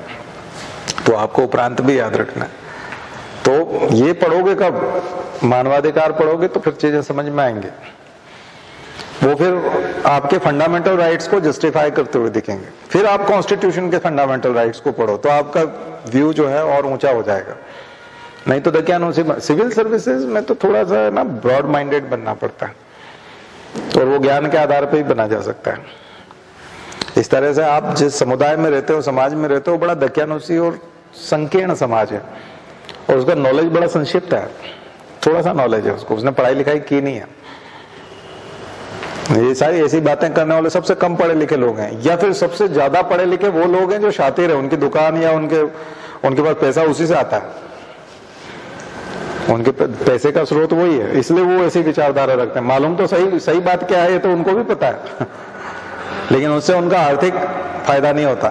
तो आपको प्रांत भी याद रखना है। तो ये पढ़ोगे कब? मानवाधिकार पढ़ोगे तो फिर चीजें समझ में आएंगे। वो फिर आपके फंडामेंटल राइट्स को जस्टिफाई करते हुए दिखेंगे। फिर आप कॉन्स्टिट्यूशन के फंडामेंटल राइट्स को पढ़ो तो आपका व्यू जो है और ऊंचा हो जाएगा। नहीं तो देखिए, सिविल सर्विसेज में तो थोड़ा सा ना ब्रॉड माइंडेड बनना पड़ता है, और वो ज्ञान के आधार पर ही बना जा सकता है। इस तरह से आप जिस समुदाय में रहते हो, समाज में रहते हो, बड़ा दकियानुसी और संकीर्ण समाज है, और उसका नॉलेज बड़ा संक्षिप्त है, थोड़ा सा नॉलेज है उसको, उसने पढ़ाई लिखाई की नहीं है। ये सारी ऐसी बातें करने वाले सबसे कम पढ़े लिखे लोग हैं, या फिर सबसे ज्यादा पढ़े लिखे वो लोग हैं जो शातिर है, उनकी दुकान या उनके पास पैसा उसी से आता है, उनके पैसे का स्रोत वही है, इसलिए वो ऐसी विचारधारा रखते हैं। मालूम तो सही बात क्या है ये तो उनको भी पता है लेकिन उससे उनका आर्थिक फायदा नहीं होता।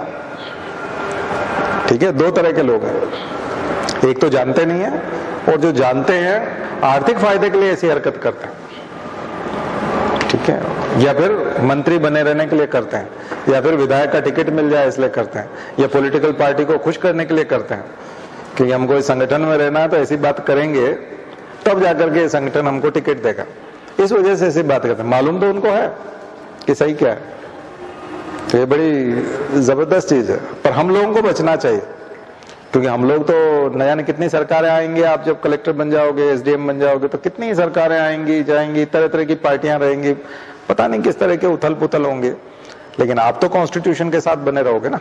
ठीक है, दो तरह के लोग हैं, एक तो जानते नहीं है, और जो जानते हैं आर्थिक फायदे के लिए ऐसी हरकत करते हैं। ठीक है, या फिर मंत्री बने रहने के लिए करते हैं, या फिर विधायक का टिकट मिल जाए इसलिए करते हैं, या पॉलिटिकल पार्टी को खुश करने के लिए करते हैं कि हमको इस संगठन में रहना है तो ऐसी बात करेंगे तब जाकर के संगठन हमको टिकट देगा। इस वजह से ऐसी बात करते हैं। मालूम तो उनको है कि सही क्या है। तो ये बड़ी जबरदस्त चीज है, पर हम लोगों को बचना चाहिए, क्योंकि हम लोग तो न जाने कितनी सरकारें आएंगी। आप जब कलेक्टर बन जाओगे, SDM बन जाओगे, तो कितनी सरकारें आएंगी जाएंगी, तरह तरह की पार्टियां रहेंगी, पता नहीं किस तरह के उथल पुथल होंगे। लेकिन आप तो कॉन्स्टिट्यूशन के साथ बने रहोगे ना,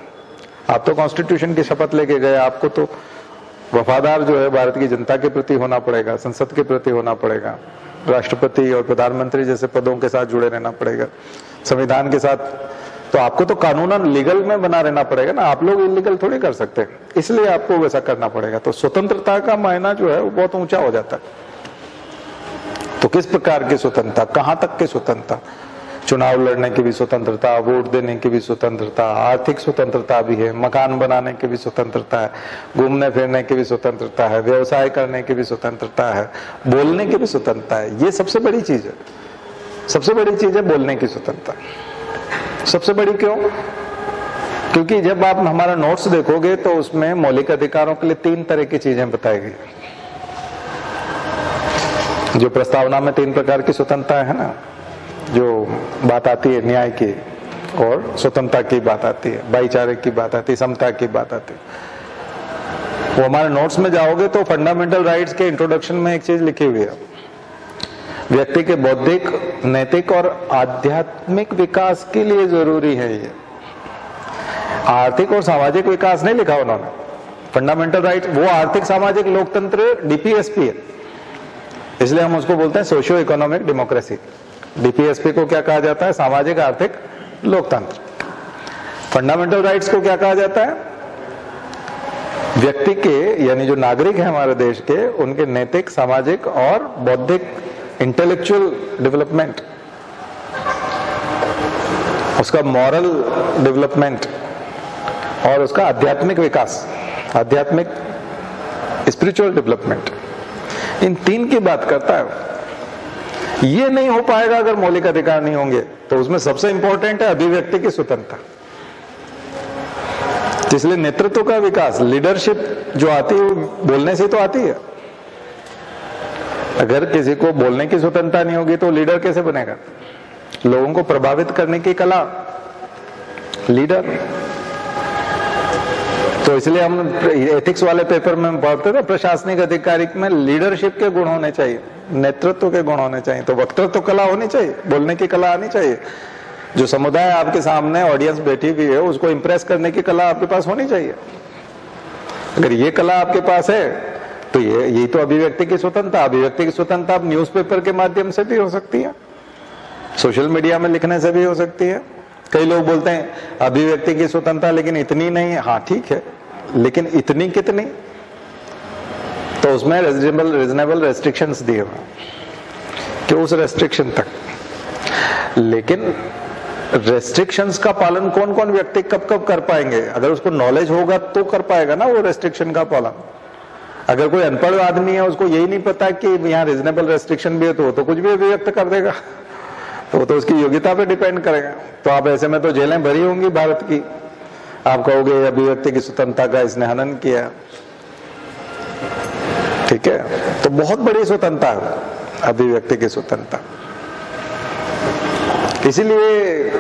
आप तो कॉन्स्टिट्यूशन की शपथ लेके गए, आपको तो वफादार जो है भारत की जनता के प्रति होना पड़ेगा, संसद के प्रति होना पड़ेगा, राष्ट्रपति और प्रधानमंत्री जैसे पदों के साथ जुड़े रहना पड़ेगा, संविधान के साथ। तो आपको तो कानूनन लीगल में बना रहना पड़ेगा ना, आप लोग इलीगल थोड़ी कर सकते हैं, इसलिए आपको वैसा करना पड़ेगा। तो स्वतंत्रता का मायना जो है वो बहुत ऊंचा हो जाता है। तो किस प्रकार की स्वतंत्रता, कहां तक की स्वतंत्रता? चुनाव लड़ने की भी स्वतंत्रता, वोट देने की भी स्वतंत्रता, आर्थिक स्वतंत्रता भी है, मकान बनाने की भी स्वतंत्रता है, घूमने फिरने की भी स्वतंत्रता है, व्यवसाय करने की भी स्वतंत्रता है, बोलने की भी स्वतंत्रता है। ये सबसे बड़ी चीज है, सबसे बड़ी चीज है बोलने की स्वतंत्रता। सबसे बड़ी क्यों? क्योंकि जब आप हमारा नोट्स देखोगे तो उसमें मौलिक अधिकारों के लिए 3 तरह की चीजें बताई गई। जो प्रस्तावना में 3 प्रकार की स्वतंत्रता है ना, जो बात आती है न्याय की और स्वतंत्रता की बात आती है, भाईचारे की बात आती है, समता की बात आती है। वो हमारे नोट्स में जाओगे तो फंडामेंटल राइट्स के इंट्रोडक्शन में एक चीज लिखी हुई है, व्यक्ति के बौद्धिक, नैतिक और आध्यात्मिक विकास के लिए जरूरी है ये। आर्थिक और सामाजिक विकास नहीं लिखा उन्होंने, फंडामेंटल राइट। वो आर्थिक सामाजिक लोकतंत्र डीपीएसपी है, इसलिए हम उसको बोलते हैं सोशियो इकोनॉमिक डेमोक्रेसी। डीपीएसपी को क्या कहा जाता है? सामाजिक आर्थिक लोकतंत्र। फंडामेंटल राइट्स को क्या कहा जाता है? व्यक्ति के, यानी जो नागरिक है हमारे देश के, उनके नैतिक, सामाजिक और बौद्धिक, इंटेलेक्चुअल डेवलपमेंट, उसका मॉरल डेवलपमेंट और उसका आध्यात्मिक विकास, आध्यात्मिक स्पिरिचुअल डेवलपमेंट, इन तीन की बात करता है। ये नहीं हो पाएगा अगर मौलिक अधिकार नहीं होंगे। तो उसमें सबसे इंपॉर्टेंट है अभिव्यक्ति की स्वतंत्रता। इसलिए नेतृत्व का विकास, लीडरशिप जो आती है वो बोलने से तो आती है। अगर किसी को बोलने की स्वतंत्रता नहीं होगी तो लीडर कैसे बनेगा? लोगों को प्रभावित करने की कला, लीडर। तो इसलिए हम एथिक्स वाले पेपर में पढ़ते थे, प्रशासनिक अधिकारी में लीडरशिप के गुण होने चाहिए, नेतृत्व के गुण होने चाहिए। तो वक्तृत्व कला होनी चाहिए, बोलने की कला आनी चाहिए। जो समुदाय आपके सामने ऑडियंस बैठी हुई है उसको इंप्रेस करने की कला आपके पास होनी चाहिए। अगर ये कला आपके पास है तो यही तो अभिव्यक्ति की स्वतंत्रता। अभिव्यक्ति की स्वतंत्रता आप न्यूज़पेपर के माध्यम से भी हो सकती है, सोशल मीडिया में लिखने से भी हो सकती है। कई लोग बोलते हैं अभिव्यक्ति की स्वतंत्रता लेकिन इतनी नहीं है। हाँ ठीक है, लेकिन इतनी कितनी? तो उसमें रीजनेबल रेस्ट्रिक्शंस दिए हुए कि उस रेस्ट्रिक्शन तक। लेकिन रेस्ट्रिक्शंस का पालन कौन कौन व्यक्ति कब कब कर पाएंगे? अगर उसको नॉलेज होगा तो कर पाएगा ना वो रेस्ट्रिक्शन का पालन। अगर कोई अनपढ़ आदमी है, उसको यही नहीं पता कि यहाँ रीजनेबल रेस्ट्रिक्शन भी है, तो कुछ भी अभिव्यक्त कर देगा। तो उसकी योग्यता पे डिपेंड करेगा। तो आप ऐसे में तो जेलें भरी होंगी भारत की। आप कहोगे अभिव्यक्ति की स्वतंत्रता का इसने हनन किया, ठीक है। तो बहुत बड़ी स्वतंत्रता है अभिव्यक्ति की स्वतंत्रता। इसीलिए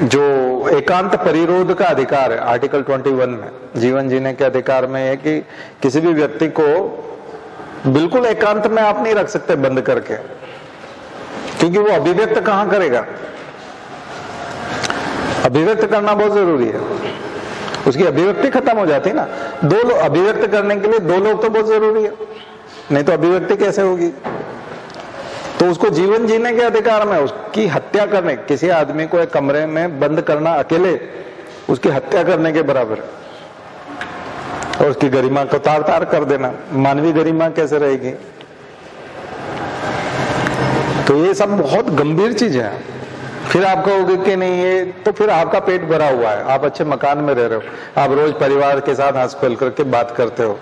जो एकांत परिरोध का अधिकार है आर्टिकल 21 में, जीवन जीने के अधिकार में है कि किसी भी व्यक्ति को बिल्कुल एकांत में आप नहीं रख सकते बंद करके, क्योंकि वो अभिव्यक्त कहां करेगा? अभिव्यक्त करना बहुत जरूरी है। उसकी अभिव्यक्ति खत्म हो जाती है ना। दो लोग अभिव्यक्त करने के लिए दो लोग तो बहुत जरूरी है, नहीं तो अभिव्यक्ति कैसे होगी? तो उसको जीवन जीने के अधिकार में उसकी हत्या करने, किसी आदमी को एक कमरे में बंद करना अकेले उसकी हत्या करने के बराबर है। और उसकी गरिमा को तार तार कर देना, मानवीय गरिमा कैसे रहेगी? तो ये सब बहुत गंभीर चीजें हैं। फिर आप कहोगे कि नहीं ये तो फिर आपका पेट भरा हुआ है, आप अच्छे मकान में रह रहे हो, आप रोज परिवार के साथ हंस खोल करके बात करते हो,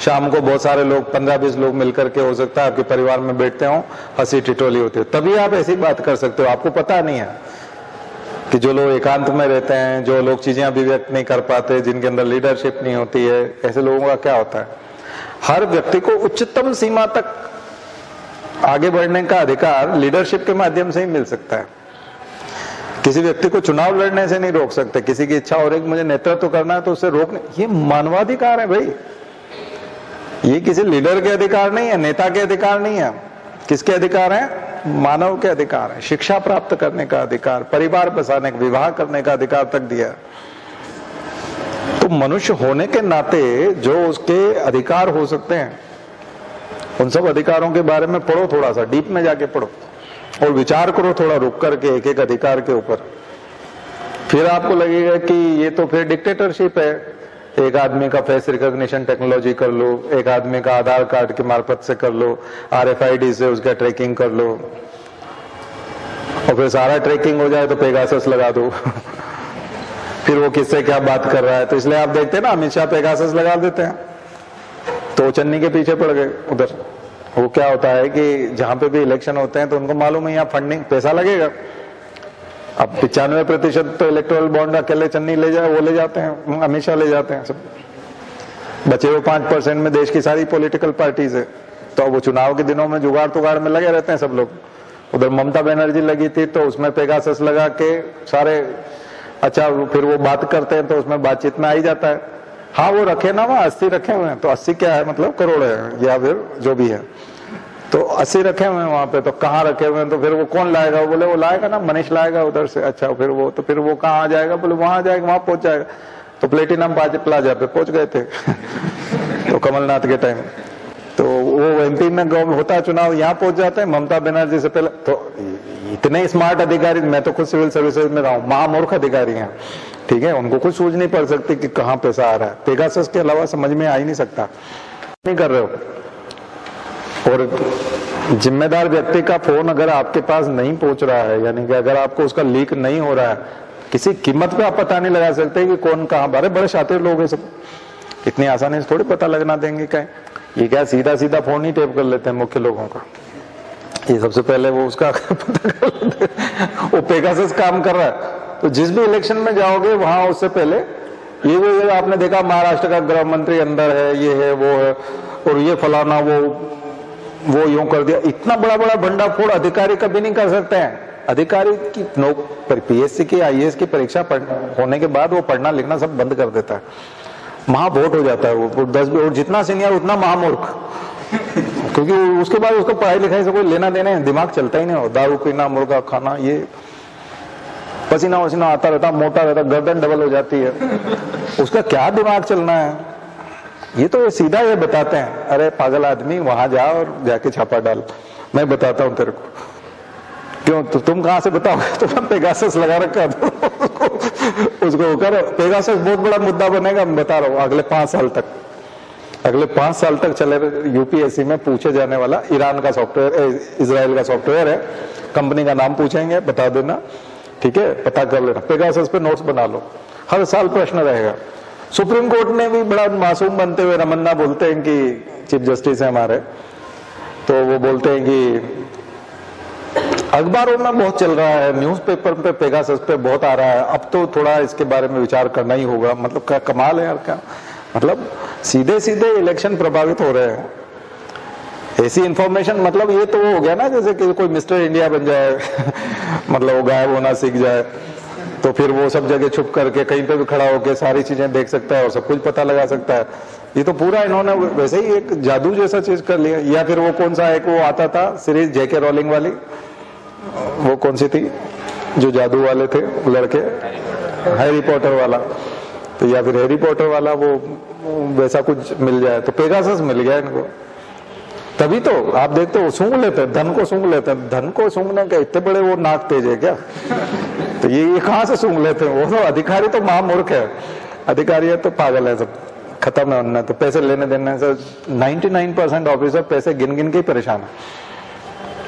शाम को बहुत सारे लोग 15-20 लोग मिलकर के हो सकता है आपके परिवार में बैठते हो, हंसी टिटोली होती है, तभी आप ऐसी बात कर सकते हो। आपको पता नहीं है कि जो लोग एकांत में रहते हैं, जो लोग चीजें अभिव्यक्त नहीं कर पाते, जिनके अंदर लीडरशिप नहीं होती है, ऐसे लोगों का क्या होता है। हर व्यक्ति को उच्चतम सीमा तक आगे बढ़ने का अधिकार लीडरशिप के माध्यम से ही मिल सकता है। किसी व्यक्ति को चुनाव लड़ने से नहीं रोक सकते। किसी की इच्छा हो रही है कि मुझे नेतृत्व करना है तो उससे रोकने, ये मानवाधिकार है भाई। ये किसी लीडर के अधिकार नहीं है, नेता के अधिकार नहीं है। किसके अधिकार है? मानव के अधिकार है। शिक्षा प्राप्त करने का अधिकार, परिवार बसाने का, विवाह करने का अधिकार तक दिया। तो मनुष्य होने के नाते जो उसके अधिकार हो सकते हैं, उन सब अधिकारों के बारे में पढ़ो, थोड़ा सा डीप में जाके पढ़ो और विचार करो थोड़ा रुक करके एक एक अधिकार के ऊपर। फिर आपको लगेगा कि ये तो फिर डिक्टेटरशिप है। एक आदमी का फेस रिकॉग्निशन टेक्नोलॉजी कर लो, एक आदमी का आधार कार्ड के मार्फत से कर लो, RFID से उसका ट्रैकिंग कर लो, और फिर सारा ट्रैकिंग हो जाए तो पेगासस लगा दो फिर वो किससे क्या बात कर रहा है। तो इसलिए आप देखते हैं ना, अमित शाह पेगासस लगा देते हैं तो चन्नी के पीछे पड़ गए उधर। वो क्या होता है कि जहां पे भी इलेक्शन होते हैं तो उनको मालूम है यहाँ फंडिंग पैसा लगेगा। अब 95% तो इलेक्टोरल बॉन्ड अकेले चन्नी ले जाए, वो ले जाते हैं, अमित शाह ले जाते हैं सब। बचे हुए 5% में देश की सारी पॉलिटिकल पार्टीज है। तो वो चुनाव के दिनों में जुगाड़ तुगाड़ में लगे रहते हैं सब लोग। उधर ममता बनर्जी लगी थी तो उसमें पेगासस लगा के सारे, अच्छा फिर वो बात करते हैं तो उसमें बातचीत में आ ही जाता है। हाँ वो रखे ना, वहाँ 80 रखे हुए हैं, तो 80 क्या है मतलब करोड़ है या फिर जो भी है, तो 80 रखे हुए हैं वहां पे। तो कहाँ रखे हुए हैं? तो फिर वो कौन लाएगा? बोले वो लाएगा ना, मनीष लाएगा उधर से। अच्छा फिर वो, तो फिर वो कहाँ आ जाएगा? बोले वहां आ जाएगा, वहां पहुंच जाएगा। तो प्लेटिनम प्लाजा पे पहुंच गए थे तो कमलनाथ के टाइम, तो वो एमपी में होता है चुनाव, यहाँ पहुंच जाते हैं ममता बनर्जी से पहले। तो इतने स्मार्ट अधिकारी, मैं तो खुद सिविल सर्विसेज में रहा हूँ, महामूर्ख अधिकारी हैं, ठीक है, उनको कुछ सूझ नहीं पड़ सकती कि कहाँ पैसा आ रहा है। पेगासस के अलावा समझ में आ ही नहीं सकता, नहीं कर रहे हो। और जिम्मेदार व्यक्ति का फोन अगर आपके पास नहीं पहुंच रहा है, यानी कि अगर आपको उसका लीक नहीं हो रहा है, किसी कीमत पे आप पता नहीं लगा सकते कि कौन कहाँ, बड़े बड़े शातिर लोग हैं सब, इतनी आसानी से थोड़ी पता लगना देंगे। क्या ये क्या सीधा सीधा फोन ही टेप कर लेते हैं मुख्य लोगों का, ये सबसे पहले वो उसका पता कर लेते हैं। वो पेगासस काम कर रहा है। तो जिस भी इलेक्शन में जाओगे वहां उससे पहले ये वो आपने देखा महाराष्ट्र का गृह मंत्री अंदर है, ये है वो है, और ये फलाना वो यूं कर दिया। इतना बड़ा बड़ा भंडाफोड़ अधिकारी कभी नहीं कर सकते हैं। अधिकारी की पीएससी की आईएएस की परीक्षा होने के बाद वो पढ़ना लिखना सब बंद कर देता है, महावोट हो जाता है वो 10 और जितना सीनियर उतना महामूर्ख, क्योंकि उसके बाद उसको पढ़ाई लिखाई से कोई लेना देना है, दिमाग चलता ही नहीं हो। दारू पीना, मुर्गा खाना, ये पसीना वसीना आता रहता, मोटा रहता, गर्दन डबल हो जाती है, उसका क्या दिमाग चलना है। ये तो सीधा ये बताते हैं, अरे पागल आदमी वहां जा और जाके छापा डाल, मैं बताता हूं तेरे को। क्यों तो तुम कहां से बताओगे, तो मैं पेगासस लगा रखा उसको कर। पेगासस बहुत बड़ा मुद्दा बनेगा, मैं बता रहा हूँ। अगले 5 साल तक, अगले 5 साल तक चले यूपीएससी में पूछे जाने वाला ईरान का सॉफ्टवेयर, इजराइल का सॉफ्टवेयर है, कंपनी का नाम पूछेंगे, बता देना, ठीक है, पता कर लेना। पेगासस पे नोट्स बना लो, हर साल प्रश्न रहेगा। सुप्रीम कोर्ट ने भी बड़ा मासूम बनते हुए, रमन्ना बोलते हैं कि चीफ जस्टिस है हमारे, तो वो बोलते हैं कि अखबारों में बहुत चल रहा है, न्यूज़पेपर पे पेगासस पे बहुत आ रहा है, अब तो थोड़ा इसके बारे में विचार करना ही होगा। मतलब क्या कमाल है यार, क्या मतलब सीधे सीधे इलेक्शन प्रभावित हो रहे हैं। ऐसी इंफॉर्मेशन, मतलब ये तो हो गया ना जैसे कि कोई मिस्टर इंडिया बन जाए मतलब वो गायब होना सीख जाए, तो फिर वो सब जगह छुप करके कहीं पे भी खड़ा होकर सारी चीजें देख सकता है और सब कुछ पता लगा सकता है। ये तो पूरा इन्होंने वैसे ही एक जादू जैसा चीज कर लिया। या फिर वो कौन सा एक वो आता था सीरीज जेके रोलिंग वाली, वो कौन सी थी जो जादू वाले थे लड़के, हैरी पॉटर वाला, तो या फिर हैरी पॉटर वाला वो वैसा कुछ मिल जाए, तो पेगासस मिल गया इनको। तभी तो आप देखते हो सूंघ लेते हैं, धन को सूंघ लेते हैं। धन को सूंघने के इतने बड़े वो नाक तेज है क्या? तो ये कहाँ से सूंघ लेते हैं? वो तो अधिकारी तो महामूर्ख है, अधिकारी है तो पागल है, सब खत्म है उनने तो पैसे लेने देने से। 99% ऑफिसर पैसे गिन गिन के परेशान है,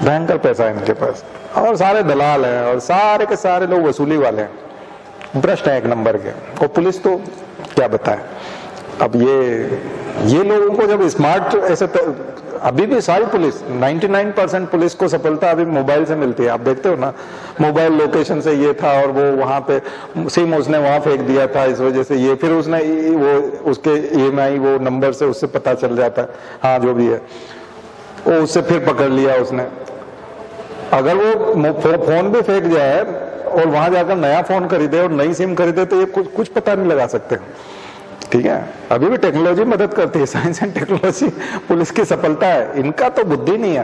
भयंकर पैसा है इनके पास, और सारे दलाल हैं और सारे के सारे लोग वसूली वाले हैं, भ्रष्ट है एक नंबर के। और पुलिस तो क्या बताए। अब ये लोगों को जब स्मार्ट ऐसे अभी भी सारी पुलिस 99% पुलिस को सफलता अभी मोबाइल से मिलती है। आप देखते हो ना, मोबाइल लोकेशन से ये था और वो वहां पे सिम उसने वहां फेंक दिया था, इस वजह से ये, फिर उसने वो उसके EMI वो नंबर से उससे पता चल जाता है, हाँ जो भी है वो उससे फिर पकड़ लिया उसने। अगर वो फोन भी फेंक जाए और वहां जाकर नया फोन खरीदे और नई सिम खरीदे तो ये कुछ पता नहीं लगा सकते, ठीक है। अभी भी टेक्नोलॉजी मदद करती है, साइंस एंड टेक्नोलॉजी पुलिस की सफलता है। इनका तो बुद्धि नहीं है,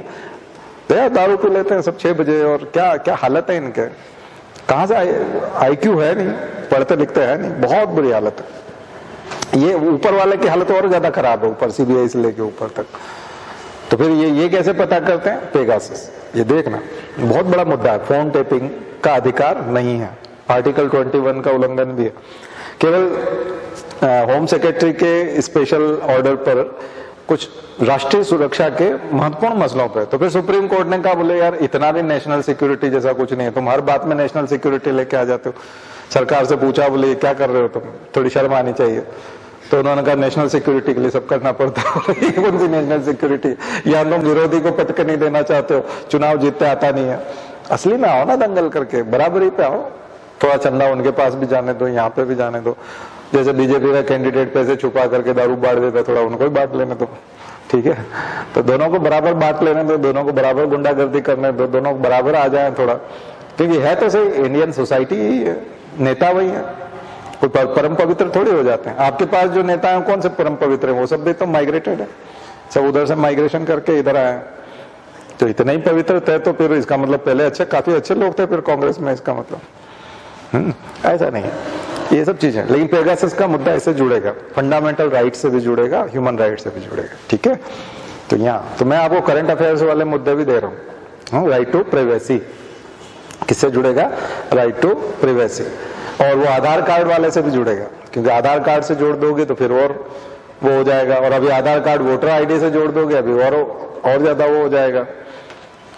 तो दारू पी लेते हैं सब 6 बजे, और क्या क्या हालत है इनके, कहाँ से IQ है नहीं, पढ़ते लिखते हैं नहीं, बहुत बुरी हालत है। ये ऊपर वाले की हालत और ज्यादा खराब है, ऊपर CBI से लेके ऊपर तक। तो फिर ये कैसे पता करते हैं? पेगासस। ये देखना बहुत बड़ा मुद्दा है, फोन टेपिंग का अधिकार नहीं है, आर्टिकल 21 का उल्लंघन भी है। केवल होम सेक्रेटरी के स्पेशल ऑर्डर पर कुछ राष्ट्रीय सुरक्षा के महत्वपूर्ण मसलों पर। तो फिर सुप्रीम कोर्ट ने कहा, बोले यार इतना भी नेशनल सिक्योरिटी जैसा कुछ नहीं है, तुम हर बात में नेशनल सिक्योरिटी लेके आ जाते हो। सरकार से पूछा, बोले क्या कर रहे हो तुम, थोड़ी शर्म आनी चाहिए। तो उन्होंने कहा नेशनल सिक्योरिटी के लिए सब करना पड़ता है। ये कौन सी नेशनल सिक्योरिटी, या तुम विरोधी को पटक नहीं देना चाहते हो, चुनाव जीतते आता नहीं है। असली में आओ ना, दंगल करके बराबरी पे आओ, थोड़ा चंदा उनके पास भी जाने दो, यहाँ पे भी जाने दो। जैसे बीजेपी का कैंडिडेट पैसे छुपा करके दारू बांट देता, थोड़ा उनको भी बांट लेने दो, ठीक है। तो दोनों को बराबर बांट लेने दो, दोनों को बराबर गुंडागर्दी करने दो, दोनों को बराबर आ जाए थोड़ा, क्योंकि है तो सही इंडियन सोसाइटी ही है, नेता वही है, कोई परम पवित्र थोड़ी हो जाते हैं। आपके पास जो नेता है कौन से परम पवित्र है? वो सब भी तो माइग्रेटेड है, सब उधर से माइग्रेशन करके इधर आए। तो इतने ही पवित्र थे तो फिर इसका मतलब पहले काफी अच्छे लोग थे फिर कांग्रेस में, इसका मतलब ऐसा नहीं है। ये सब चीजें। लेकिन पेगासस का मुद्दा इससे जुड़ेगा, फंडामेंटल राइट से भी जुड़ेगा, ह्यूमन राइट से भी जुड़ेगा, ठीक है। तो यहाँ तो मैं आपको करंट अफेयर्स वाले मुद्दे भी दे रहा हूँ। राइट टू प्राइवेसी किससे जुड़ेगा? Right to privacy. और वो आधार कार्ड वाले से भी जुड़ेगा, क्योंकि आधार कार्ड से जोड़ दोगे तो फिर और वो हो जाएगा। और अभी आधार कार्ड वोटर आईडी से जोड़ दोगे अभी और ज्यादा वो हो जाएगा,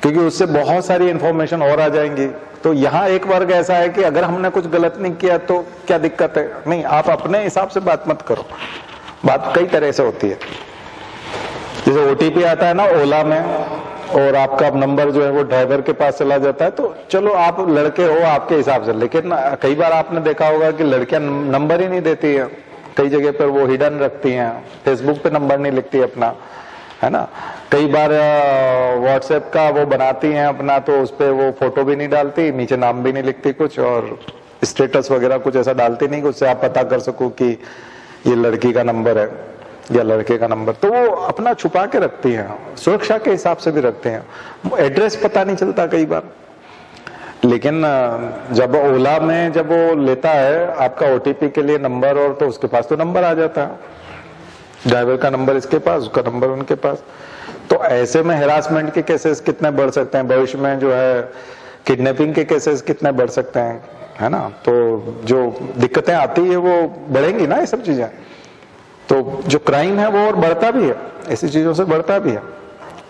क्योंकि उससे बहुत सारी इंफॉर्मेशन और आ जाएंगी। तो यहाँ एक वर्ग ऐसा है कि अगर हमने कुछ गलत नहीं किया तो क्या दिक्कत है? नहीं, आप अपने हिसाब से बात मत करो। बात कई तरह से होती है। जैसे ओटीपी आता है ना ओला में, और आपका नंबर जो है वो ड्राइवर के पास चला जाता है, तो चलो आप लड़के हो आपके हिसाब से, लेकिन कई बार आपने देखा होगा कि लड़कियां नंबर ही नहीं देती है, कई जगह पर वो हिडन रखती हैं, फेसबुक पे नंबर नहीं लिखती अपना, है ना। कई बार व्हाट्सएप का वो बनाती हैं अपना, तो उस पर वो फोटो भी नहीं डालती, नीचे नाम भी नहीं लिखती कुछ, और स्टेटस वगैरह कुछ ऐसा डालती नहीं, उससे आप पता कर सको कि ये लड़की का नंबर है या लड़के का नंबर। तो वो अपना छुपा के रखती हैं, सुरक्षा के हिसाब से भी रखते हैं। एड्रेस पता नहीं चलता कई बार, लेकिन जब ओला में जब वो लेता है आपका ओटीपी के लिए नंबर, और तो उसके पास तो नंबर आ जाता है, ड्राइवर का नंबर इसके पास, उसका नंबर उनके पास। तो ऐसे में हेरासमेंट के केसेस कितने बढ़ सकते हैं, भविष्य में जो है किडनैपिंग के केसेस कितने बढ़ सकते हैं, है ना। तो जो दिक्कतें आती है वो बढ़ेंगी ना, ये सब चीजें। तो जो क्राइम है वो और बढ़ता भी है, ऐसी चीजों से बढ़ता भी है।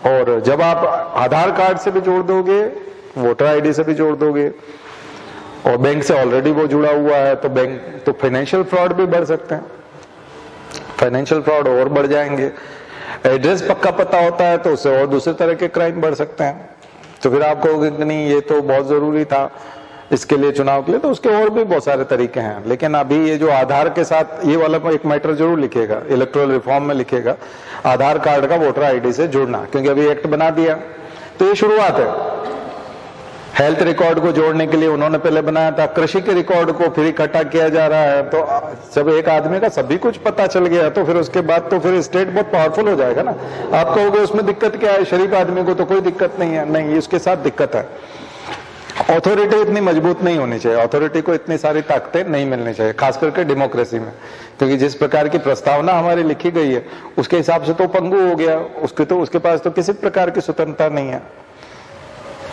और जब आप आधार कार्ड से भी जोड़ दोगे, वोटर आईडी से भी जोड़ दोगे, और बैंक से ऑलरेडी वो जुड़ा हुआ है, तो बैंक तो फाइनेंशियल फ्रॉड भी बढ़ सकते हैं, फाइनेंशियल फ्रॉड और बढ़ जाएंगे। एड्रेस पक्का पता होता है तो उससे और दूसरे तरह के क्राइम बढ़ सकते हैं। तो फिर आप कहोगे कि नहीं ये तो बहुत जरूरी था इसके लिए, चुनाव के लिए, तो उसके और भी बहुत सारे तरीके हैं। लेकिन अभी ये जो आधार के साथ ये वाला एक मैटर जरूर लिखेगा, इलेक्टोरल रिफॉर्म में लिखेगा आधार कार्ड का वोटर आईडी से जुड़ना, क्योंकि अभी एक्ट बना दिया, तो ये शुरुआत है। हेल्थ रिकॉर्ड को जोड़ने के लिए उन्होंने पहले बनाया था, कृषि के रिकॉर्ड को फिर इकट्ठा किया जा रहा है। तो जब एक आदमी का सभी कुछ पता चल गया तो फिर उसके बाद तो फिर स्टेट बहुत पावरफुल हो जाएगा ना। आप कहोगे उसमें दिक्कत क्या है, शरीफ आदमी को तो कोई दिक्कत नहीं है। नहीं, उसके साथ दिक्कत है। अथॉरिटी इतनी मजबूत नहीं होनी चाहिए, अथॉरिटी को इतनी सारी ताकतें नहीं मिलनी चाहिए, खास करके डेमोक्रेसी में, क्योंकि जिस प्रकार की प्रस्तावना हमारी लिखी गई है उसके हिसाब से तो पंगु हो गया, उसके पास तो किसी प्रकार की स्वतंत्रता नहीं है,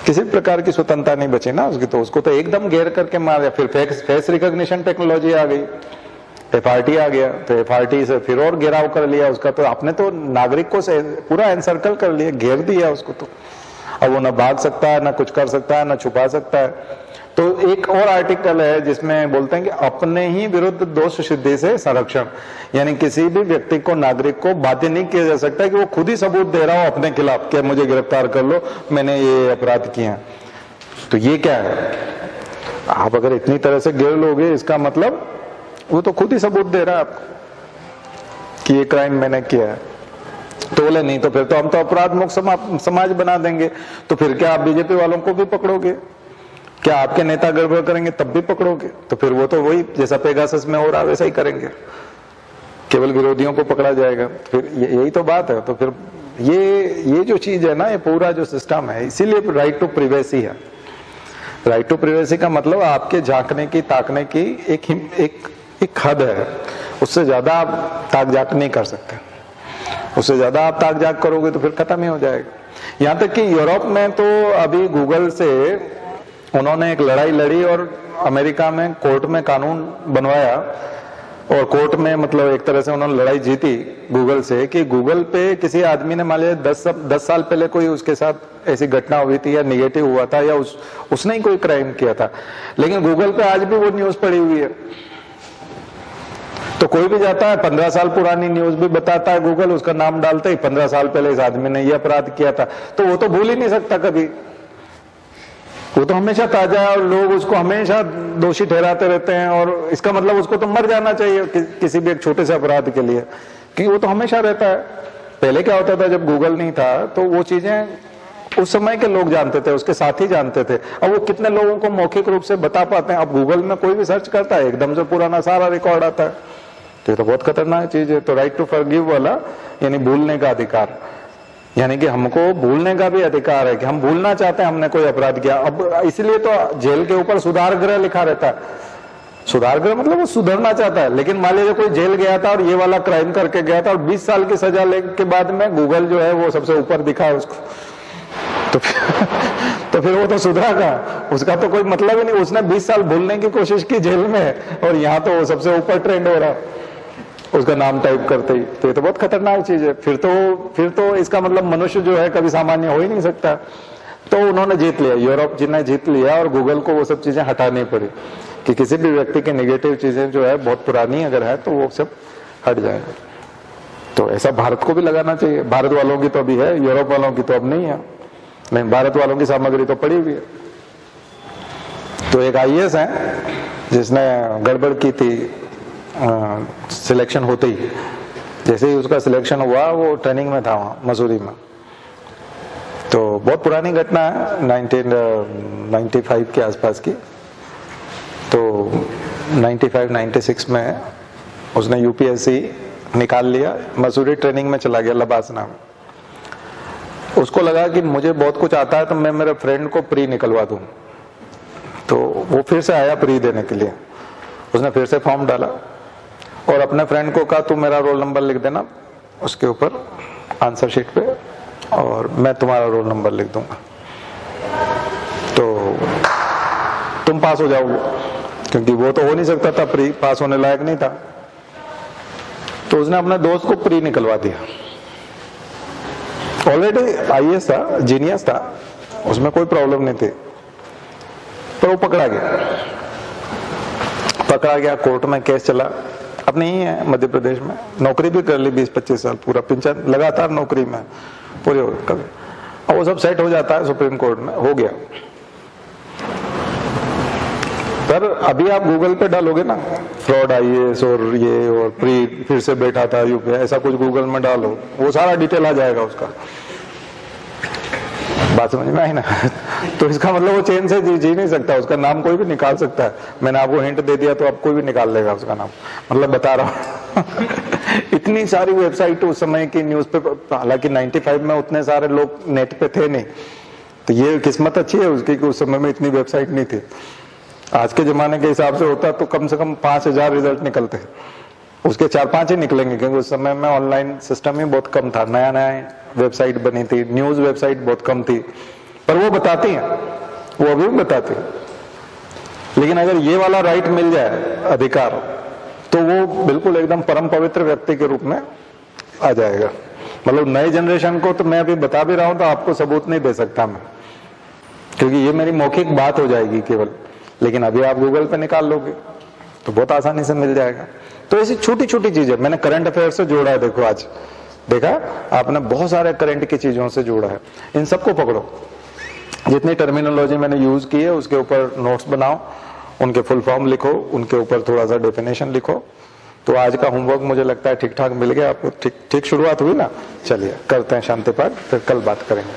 किसी प्रकार की स्वतंत्रता नहीं बची ना उसकी। तो उसको तो एकदम घेर करके मार दिया। फिर फेस रिकॉग्निशन टेक्नोलॉजी आ गई, एफआरटी आ गया, तो एफआरटी से फिर और घेराव कर लिया उसका। तो आपने तो नागरिक को पूरा एनसर्कल कर लिया, घेर दिया उसको। तो अब वो ना भाग सकता है, ना कुछ कर सकता है, ना छुपा सकता है। तो एक और आर्टिकल है जिसमें बोलते हैं कि अपने ही विरुद्ध दोष सिद्धि से संरक्षण, यानी किसी भी व्यक्ति को, नागरिक को बाध्य नहीं किया जा सकता कि वो खुद ही सबूत दे रहा हो अपने खिलाफ कि मुझे गिरफ्तार कर लो, मैंने ये अपराध किए हैं। तो ये क्या है? आप अगर इतनी तरह से घेर लोगे, इसका मतलब वो तो खुद ही सबूत दे रहा है आपको कि ये क्राइम मैंने किया है। तो बोले नहीं, तो फिर तो हम तो अपराध मुक्त समाज बना देंगे। तो फिर क्या आप बीजेपी वालों को भी पकड़ोगे? क्या आपके नेता गड़बड़ करेंगे तब भी पकड़ोगे? तो फिर वो तो वही जैसा पेगासस में हो रहा वैसा ही करेंगे, केवल विरोधियों को पकड़ा जाएगा। फिर यही तो बात है। तो फिर ये जो चीज है ना, ये पूरा जो सिस्टम है, इसीलिए राइट टू प्राइवेसी है। राइट टू प्राइवेसी का मतलब आपके झांकने की, ताकने की एक हद है, उससे ज्यादा आप ताक झांक नहीं कर सकते। उससे ज्यादा आप ताक झांक करोगे तो फिर खत्म ही हो जाएगा। यहाँ तक कि यूरोप में तो अभी गूगल से उन्होंने एक लड़ाई लड़ी और अमेरिका में कोर्ट में कानून बनवाया, और कोर्ट में मतलब एक तरह से उन्होंने लड़ाई जीती गूगल से कि गूगल पे किसी आदमी ने मान लिया 10 साल पहले कोई उसके साथ ऐसी घटना हुई थी या निगेटिव हुआ था या उसने ही कोई क्राइम किया था, लेकिन गूगल पे आज भी वो न्यूज पड़ी हुई है। तो कोई भी जाता है 15 साल पुरानी न्यूज भी बताता है गूगल, उसका नाम डालते ही 15 साल पहले इस आदमी ने ये अपराध किया था, तो वो तो भूल ही नहीं सकता कभी। वो तो हमेशा ताजा है और लोग उसको हमेशा दोषी ठहराते रहते हैं, और इसका मतलब उसको तो मर जाना चाहिए किसी भी एक छोटे से अपराध के लिए, क्योंकि वो तो हमेशा रहता है। पहले क्या होता था, जब गूगल नहीं था तो वो चीजें उस समय के लोग जानते थे, उसके साथी जानते थे। अब वो कितने लोगों को मौखिक रूप से बता पाते हैं? अब गूगल में कोई भी सर्च करता है, एकदम से पुराना सारा रिकॉर्ड आता है। तो ये तो बहुत खतरनाक चीज है। तो राइट टू फॉरगिव वाला यानी भूलने का अधिकार, यानी कि हमको भूलने का भी अधिकार है कि हम भूलना चाहते हैं हमने कोई अपराध किया। अब इसलिए तो जेल के ऊपर सुधार गृह लिखा रहता है। सुधारग्रह मतलब वो सुधरना चाहता है, लेकिन मान लीजिए कोई जेल गया था और ये वाला क्राइम करके गया था और 20 साल की सजा लेने के बाद में गूगल जो है वो सबसे ऊपर दिखा है उसको, तो फिर वो तो सुधरा कहाँ, उसका तो कोई मतलब ही नहीं। उसने 20 साल भूलने की कोशिश की जेल में और यहाँ तो वो सबसे ऊपर ट्रेंड हो रहा उसका नाम टाइप करते ही। तो ये तो बहुत खतरनाक चीज है। फिर तो इसका मतलब मनुष्य जो है कभी सामान्य हो ही नहीं सकता। तो उन्होंने जीत लिया, यूरोप जी ने जीत लिया और गूगल को वो सब चीजें हटानी पड़ी कि किसी भी व्यक्ति की नेगेटिव चीजें जो है बहुत पुरानी अगर है तो वो सब हट जाएगा। तो ऐसा भारत को भी लगाना चाहिए। भारत वालों की तो अभी है, यूरोप वालों की तो अब नहीं है, लेकिन भारत वालों की सामग्री तो पड़ी हुई है। तो एक IAS है जिसने गड़बड़ की थी सिलेक्शन होते ही, जैसे ही उसका सिलेक्शन हुआ वो ट्रेनिंग में था वहां मसूरी में। तो बहुत पुरानी घटना है, 1995 के आसपास की। तो 95-96 में उसने UPSC निकाल लिया, मसूरी ट्रेनिंग में चला गया लबासना में। उसको लगा कि मुझे बहुत कुछ आता है तो मैं मेरे फ्रेंड को प्री निकलवा दूं। तो वो फिर से आया प्री देने के लिए, उसने फिर से फॉर्म डाला और अपने फ्रेंड को कहा तू मेरा रोल नंबर लिख देना उसके ऊपर आंसर शीट पे और मैं तुम्हारा रोल नंबर लिख दूंगा, तो तुम पास हो जाओगे। क्योंकि वो तो हो नहीं सकता था, प्री पास होने लायक नहीं था। तो उसने अपने दोस्त को प्री निकलवा दिया। ऑलरेडी IAS था, जीनियस था, उसमें कोई प्रॉब्लम नहीं थी, पर वो पकड़ा गया। कोर्ट में केस चला। अब नहीं है मध्य प्रदेश में, नौकरी भी कर ली 20-25 साल, पूरा पिंचन लगातार नौकरी में पूरे कभी, और वो सब सेट हो जाता है सुप्रीम कोर्ट में, हो गया। पर अभी आप गूगल पे डालोगे ना फ्रॉड IAS और ये और प्री फिर से बैठा था UPI, ऐसा कुछ गूगल में डालो, वो सारा डिटेल आ जाएगा उसका। बात समझ में आई ना? तो इसका मतलब वो चेन से जी नहीं सकता, उसका नाम कोई भी निकाल सकता है। मैंने आपको हिंट दे दिया तो आप कोई भी निकाल लेगा उसका नाम, मतलब बता रहा हूँ। इतनी सारी वेबसाइट उस समय की न्यूज पे, हालांकि 95 में उतने सारे लोग नेट पे थे नहीं, तो ये किस्मत अच्छी है उसकी कि उस समय में इतनी वेबसाइट नहीं थी। आज के जमाने के हिसाब से होता तो कम से कम 5000 रिजल्ट निकलते, उसके 4-5 ही निकलेंगे, क्योंकि उस समय में ऑनलाइन सिस्टम ही बहुत कम था, नया नया वेबसाइट बनी थी, न्यूज वेबसाइट बहुत कम थी। पर वो बताती हैं, वो अभी भी बताती है। लेकिन अगर ये वाला राइट मिल जाए, अधिकार, तो वो बिल्कुल एकदम परम पवित्र व्यक्ति के रूप में आ जाएगा। मतलब नए जनरेशन को तो मैं अभी बता भी रहा हूं तो आपको सबूत नहीं दे सकता मैं, क्योंकि ये मेरी मौखिक बात हो जाएगी केवल। लेकिन अभी आप गूगल पे निकाल लोगे तो बहुत आसानी से मिल जाएगा। तो ऐसी छोटी छोटी चीजें मैंने करंट अफेयर से जोड़ा है। देखो आज देखा आपने, बहुत सारे करंट की चीजों से जोड़ा है। इन सबको पकड़ो, जितनी टर्मिनोलॉजी मैंने यूज की है उसके ऊपर नोट्स बनाओ, उनके फुल फॉर्म लिखो, उनके ऊपर थोड़ा सा डेफिनेशन लिखो। तो आज का होमवर्क मुझे लगता है ठीक ठाक मिल गया आपको। ठीक शुरुआत हुई ना? चलिए करते हैं शांति पाठ, फिर कल बात करेंगे।